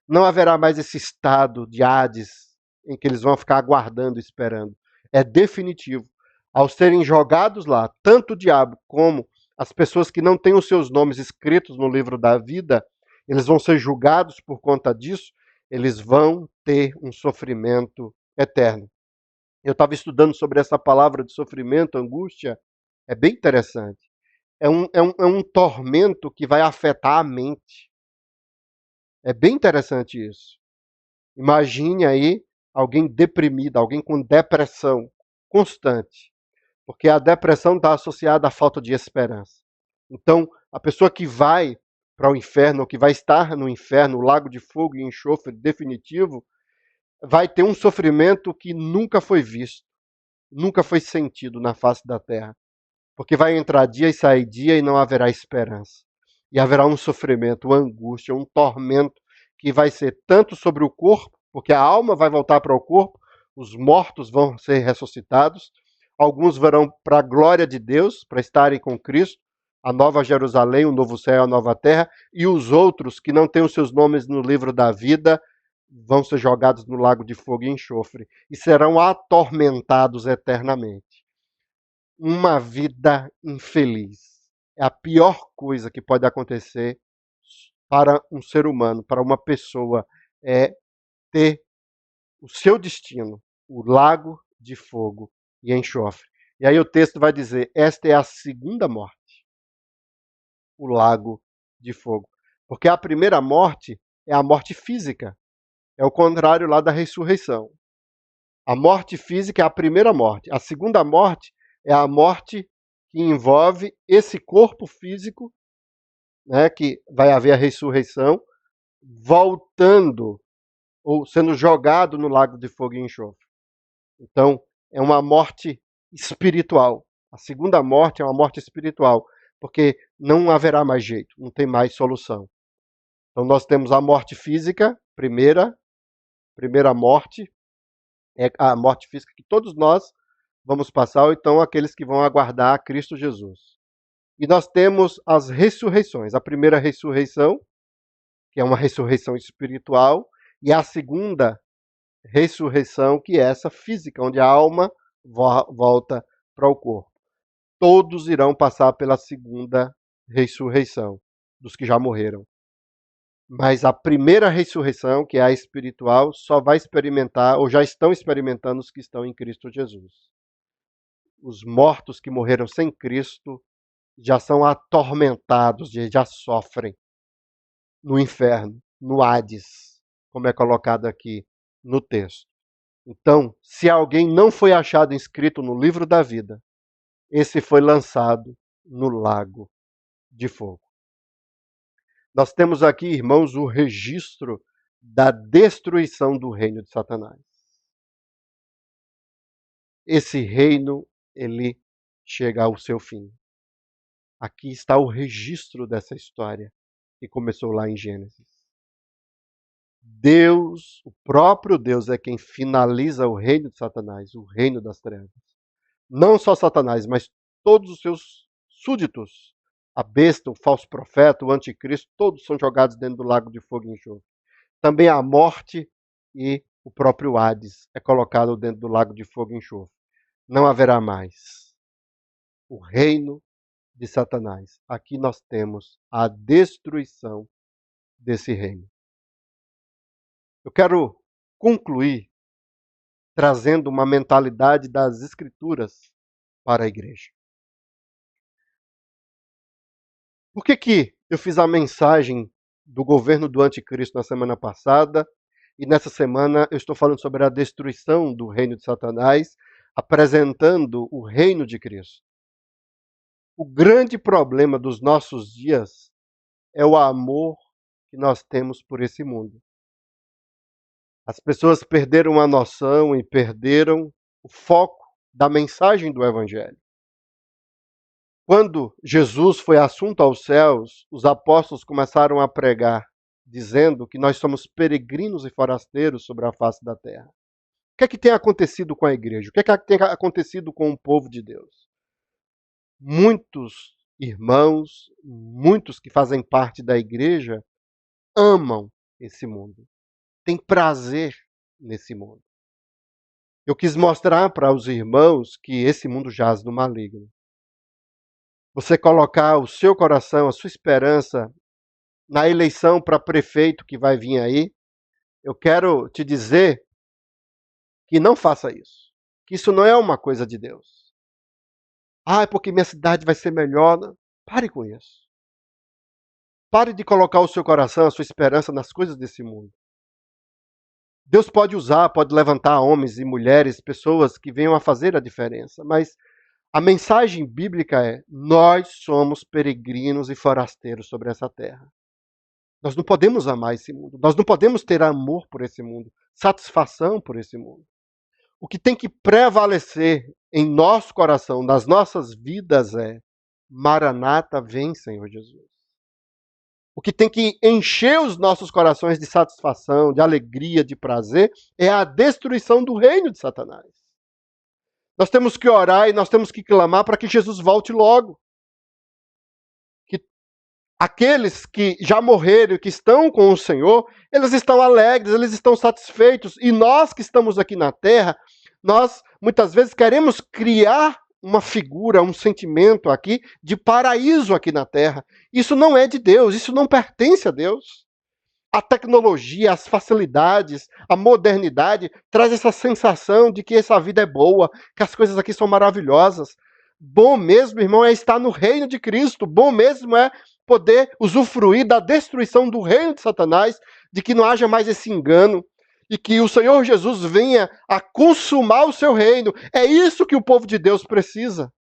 Não haverá mais esse estado de Hades em que eles vão ficar aguardando, esperando. É definitivo. Ao serem jogados lá, tanto o diabo como as pessoas que não têm os seus nomes escritos no livro da vida, eles vão ser julgados por conta disso, eles vão ter um sofrimento eterno. Eu estava estudando sobre essa palavra de sofrimento, angústia, é bem interessante. É um tormento que vai afetar a mente. É bem interessante isso. Imagine aí alguém deprimido, alguém com depressão constante. Porque a depressão está associada à falta de esperança. Então, a pessoa que vai para o inferno, ou que vai estar no inferno, o lago de fogo e enxofre definitivo, vai ter um sofrimento que nunca foi visto, nunca foi sentido na face da terra. Porque vai entrar dia e sair dia e não haverá esperança. E haverá um sofrimento, uma angústia, um tormento que vai ser tanto sobre o corpo porque a alma vai voltar para o corpo, os mortos vão ser ressuscitados, alguns verão para a glória de Deus, para estarem com Cristo, a nova Jerusalém, o novo céu, a nova terra, e os outros que não têm os seus nomes no livro da vida vão ser jogados no lago de fogo e enxofre e serão atormentados eternamente. Uma vida infeliz é a pior coisa que pode acontecer para um ser humano, para uma pessoa, é ter o seu destino, o lago de fogo e enxofre. E aí o texto vai dizer, esta é a segunda morte, o lago de fogo. Porque a primeira morte é a morte física, é o contrário lá da ressurreição. A morte física é a primeira morte. A segunda morte é a morte que envolve esse corpo físico, né, que vai haver a ressurreição, voltando ou sendo jogado no lago de fogo e enxofre. Então, é uma morte espiritual. A segunda morte é uma morte espiritual, porque não haverá mais jeito, não tem mais solução. Então, nós temos a morte física, primeira morte, é a morte física que todos nós vamos passar, ou então aqueles que vão aguardar a Cristo Jesus. E nós temos as ressurreições. A primeira ressurreição, que é uma ressurreição espiritual, e a segunda ressurreição, que é essa física, onde a alma volta para o corpo. Todos irão passar pela segunda ressurreição, dos que já morreram. Mas a primeira ressurreição, que é a espiritual, só vai experimentar, ou já estão experimentando os que estão em Cristo Jesus. Os mortos que morreram sem Cristo já são atormentados, já sofrem no inferno, no Hades, como é colocado aqui no texto. Então, se alguém não foi achado inscrito no livro da vida, esse foi lançado no lago de fogo. Nós temos aqui, irmãos, o registro da destruição do reino de Satanás. Esse reino, ele chega ao seu fim. Aqui está o registro dessa história que começou lá em Gênesis. Deus, o próprio Deus, é quem finaliza o reino de Satanás, o reino das trevas. Não só Satanás, mas todos os seus súditos, a besta, o falso profeta, o anticristo, todos são jogados dentro do lago de fogo e enxofre. Também a morte e o próprio Hades é colocado dentro do lago de fogo e enxofre. Não haverá mais o reino de Satanás. Aqui nós temos a destruição desse reino. Eu quero concluir trazendo uma mentalidade das Escrituras para a igreja. Por que eu fiz a mensagem do governo do anticristo na semana passada e nessa semana eu estou falando sobre a destruição do reino de Satanás, apresentando o reino de Cristo? O grande problema dos nossos dias é o amor que nós temos por esse mundo. As pessoas perderam a noção e perderam o foco da mensagem do Evangelho. Quando Jesus foi assunto aos céus, os apóstolos começaram a pregar, dizendo que nós somos peregrinos e forasteiros sobre a face da terra. O que é que tem acontecido com a igreja? O que é que tem acontecido com o povo de Deus? Muitos irmãos, muitos que fazem parte da igreja, amam esse mundo, têm prazer nesse mundo. Eu quis mostrar para os irmãos que esse mundo jaz no maligno. Você colocar o seu coração, a sua esperança na eleição para prefeito que vai vir aí, eu quero te dizer que não faça isso. Que isso não é uma coisa de Deus. Ah, é porque minha cidade vai ser melhor. Não. Pare com isso. Pare de colocar o seu coração, a sua esperança nas coisas desse mundo. Deus pode usar, pode levantar homens e mulheres, pessoas que venham a fazer a diferença, mas a mensagem bíblica é: nós somos peregrinos e forasteiros sobre essa terra. Nós não podemos amar esse mundo, nós não podemos ter amor por esse mundo, satisfação por esse mundo. O que tem que prevalecer em nosso coração, nas nossas vidas é: Maranata, vem, Senhor Jesus. o que tem que encher os nossos corações de satisfação, de alegria, de prazer, é a destruição do reino de Satanás. Nós temos que orar e nós temos que clamar para que Jesus volte logo. Que aqueles que já morreram e que estão com o Senhor, eles estão alegres, eles estão satisfeitos. E nós que estamos aqui na terra, nós muitas vezes queremos criar uma figura, um sentimento aqui de paraíso aqui na terra. Isso não é de Deus, isso não pertence a Deus. A tecnologia, as facilidades, a modernidade traz essa sensação de que essa vida é boa, que as coisas aqui são maravilhosas. Bom mesmo, irmão, é estar no reino de Cristo. Bom mesmo é poder usufruir da destruição do reino de Satanás, de que não haja mais esse engano, e que o Senhor Jesus venha a consumar o seu reino. É isso que o povo de Deus precisa.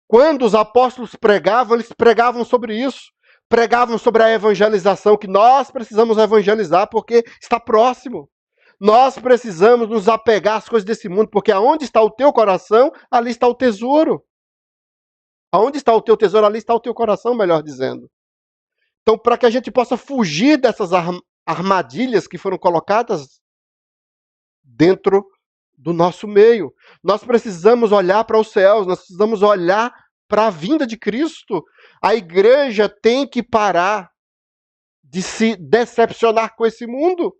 Quando os apóstolos pregavam, eles pregavam sobre isso. Pregavam sobre a evangelização, que nós precisamos evangelizar porque está próximo. Nós precisamos nos apegar às coisas desse mundo, porque aonde está o teu coração, ali está o tesouro. Aonde está o teu tesouro, ali está o teu coração, melhor dizendo. Então, para que a gente possa fugir dessas armadilhas que foram colocadas dentro do nosso meio, nós precisamos olhar para os céus, nós precisamos olhar para a vinda de Cristo. A igreja tem que parar de se decepcionar com esse mundo.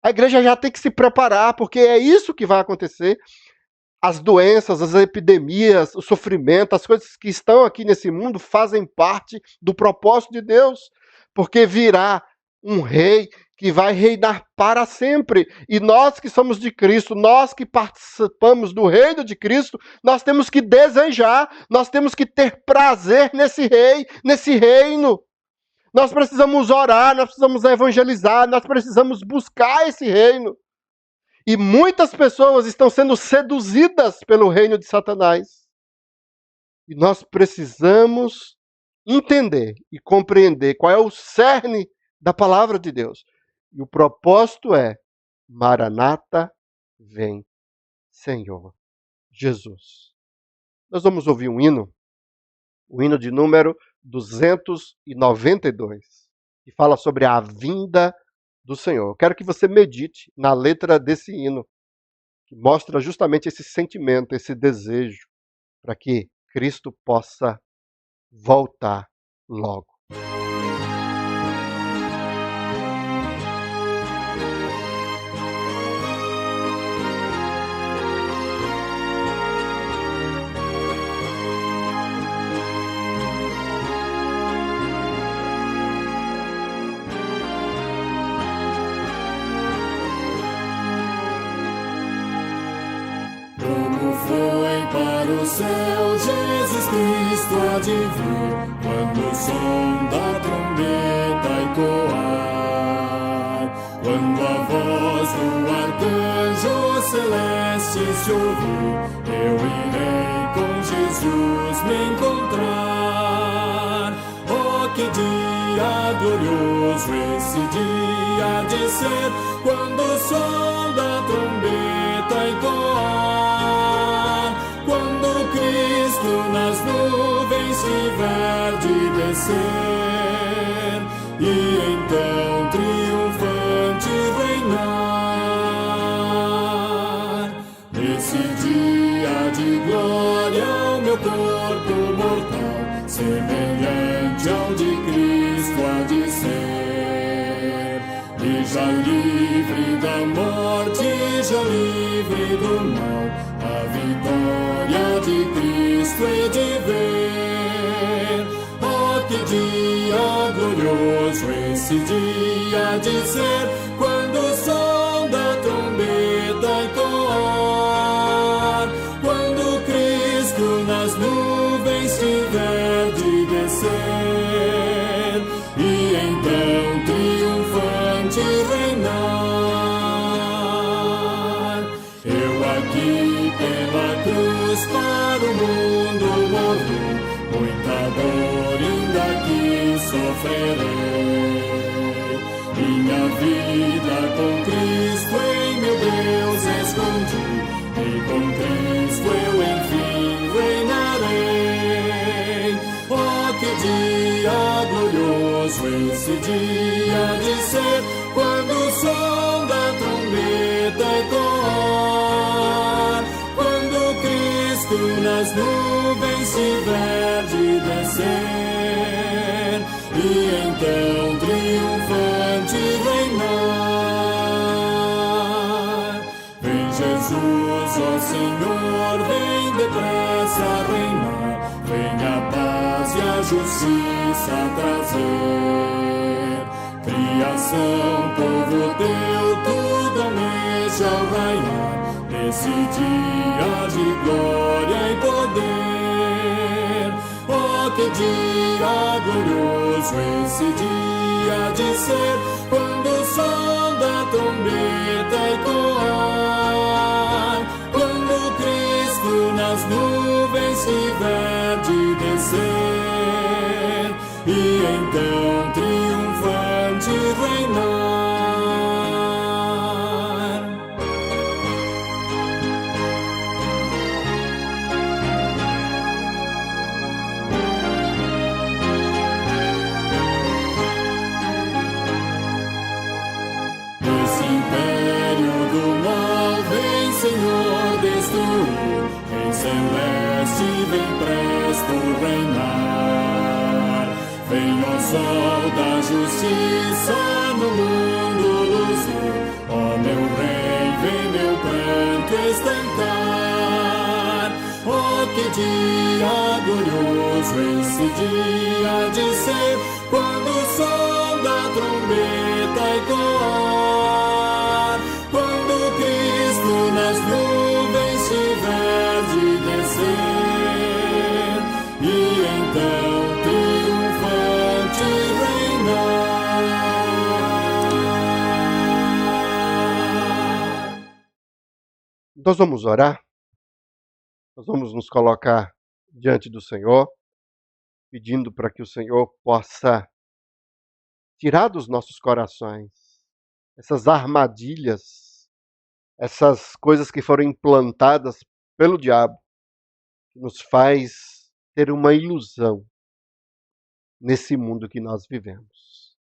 A igreja já tem que se preparar, porque é isso que vai acontecer. As doenças, as epidemias, o sofrimento, as coisas que estão aqui nesse mundo fazem parte do propósito de Deus, porque virá um rei que vai reinar para sempre. E nós que somos de Cristo, nós que participamos do reino de Cristo, nós temos que desejar, nós temos que ter prazer nesse rei, nesse reino. Nós precisamos orar, nós precisamos evangelizar, nós precisamos buscar esse reino. E muitas pessoas estão sendo seduzidas pelo reino de Satanás. E nós precisamos entender e compreender qual é o cerne da palavra de Deus. E o propósito é: Maranata, vem, Senhor Jesus. Nós vamos ouvir um hino, o hino de número 292, que fala sobre a vinda do Senhor. Eu quero que você medite na letra desse hino, que mostra justamente esse sentimento, esse desejo, para que Cristo possa voltar logo. Para o céu, Jesus Cristo há de vir, quando o som da trombeta ecoar, quando a voz do arcanjo celeste se ouvir, eu irei com Jesus me encontrar. Oh, que dia glorioso esse dia há de ser, quando o som da trombeta ecoar, nas nuvens tiver de descer, e então triunfante reinar. Nesse dia de glória o meu corpo mortal, semelhante ao de Cristo há de ser, e já livre da morte, já livre do mal, a vitória de Cristo hei de ver. Oh, que dia glorioso esse dia de ser, quando o som da trombeta ecoar, quando Cristo nas nuvens tiver de descer, e então triunfante reinar. Eu aqui pela cruz para o mundo morri, muita dor ainda aqui sofrerei. Minha vida com Cristo em meu Deus escondi, e com Cristo eu enfim reinarei. Oh, que dia glorioso esse dia de ser, quando o som da trombeta ecoar, quando Cristo nas nuvens tiver de descer, e então triunfante reinar. Vem Jesus, ó Senhor, vem depressa reinar, vem a paz e a justiça trazer. Criação, povo teu, tudo almeja ao raiar, nesse dia de glória e poder. Oh, que dia glorioso esse dia de ser, quando o som da trombeta ecoar, quando Cristo nas nuvens tiver de descer, e então triunfante reinar. Esse império do mal vem, Senhor, destruir, vem celeste, vem presto reinar. Vem o sol da justiça no mundo luzir, ó meu rei, vem meu pranto estancar. Oh, que dia glorioso esse dia de ser, quando o som da trombeta ecoar, quando Cristo nas nuvens tiver de descer, e então triunfante reinar. Nós vamos orar, nós vamos nos colocar diante do Senhor, pedindo para que o Senhor possa tirar dos nossos corações essas armadilhas, essas coisas que foram implantadas pelo diabo, que nos faz ter uma ilusão nesse mundo que nós vivemos.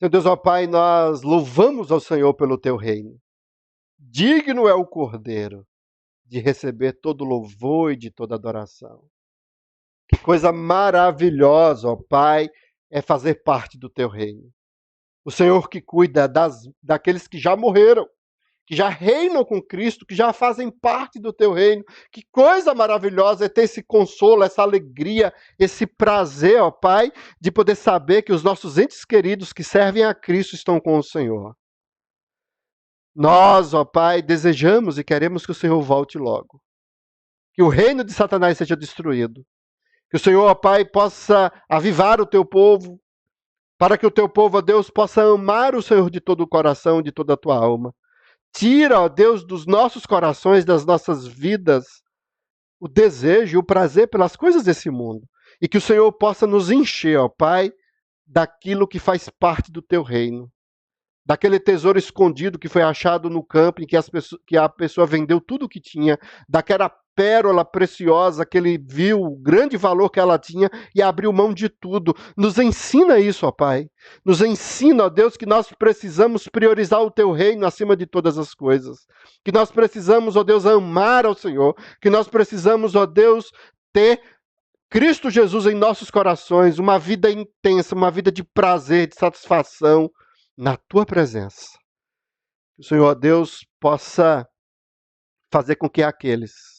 Meu Deus, ó Pai, nós louvamos ao Senhor pelo teu reino. Digno é o Cordeiro de receber todo louvor e de toda adoração. Que coisa maravilhosa, ó Pai, é fazer parte do teu reino. O Senhor que cuida daqueles que já morreram, que já reinam com Cristo, que já fazem parte do teu reino. Que coisa maravilhosa é ter esse consolo, essa alegria, esse prazer, ó Pai, de poder saber que os nossos entes queridos que servem a Cristo estão com o Senhor. Nós, ó Pai, desejamos e queremos que o Senhor volte logo. Que o reino de Satanás seja destruído. Que o Senhor, ó Pai, possa avivar o teu povo, para que o teu povo, ó Deus, possa amar o Senhor de todo o coração, de toda a tua alma. Tira, ó Deus, dos nossos corações, das nossas vidas, o desejo e o prazer pelas coisas desse mundo. E que o Senhor possa nos encher, ó Pai, daquilo que faz parte do teu reino. Daquele tesouro escondido que foi achado no campo, em que a pessoa vendeu tudo o que tinha, daquela pérola preciosa que ele viu, o grande valor que ela tinha e abriu mão de tudo. Nos ensina isso, ó Pai. Nos ensina, ó Deus, que nós precisamos priorizar o teu reino acima de todas as coisas. Que nós precisamos, ó Deus, amar ao Senhor. Que nós precisamos, ó Deus, ter Cristo Jesus em nossos corações, uma vida intensa, uma vida de prazer, de satisfação na tua presença. Que o Senhor, ó Deus, possa fazer com que aqueles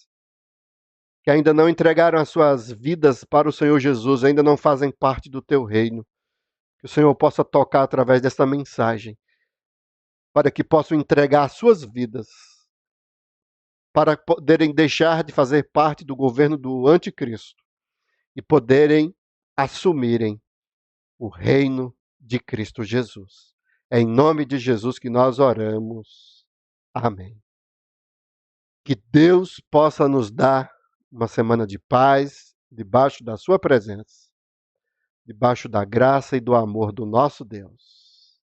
que ainda não entregaram as suas vidas para o Senhor Jesus, ainda não fazem parte do teu reino, que o Senhor possa tocar através dessa mensagem, para que possam entregar as suas vidas, para poderem deixar de fazer parte do governo do anticristo e poderem assumirem o reino de Cristo Jesus. É em nome de Jesus que nós oramos. Amém. Que Deus possa nos dar uma semana de paz, debaixo da sua presença, debaixo da graça e do amor do nosso Deus.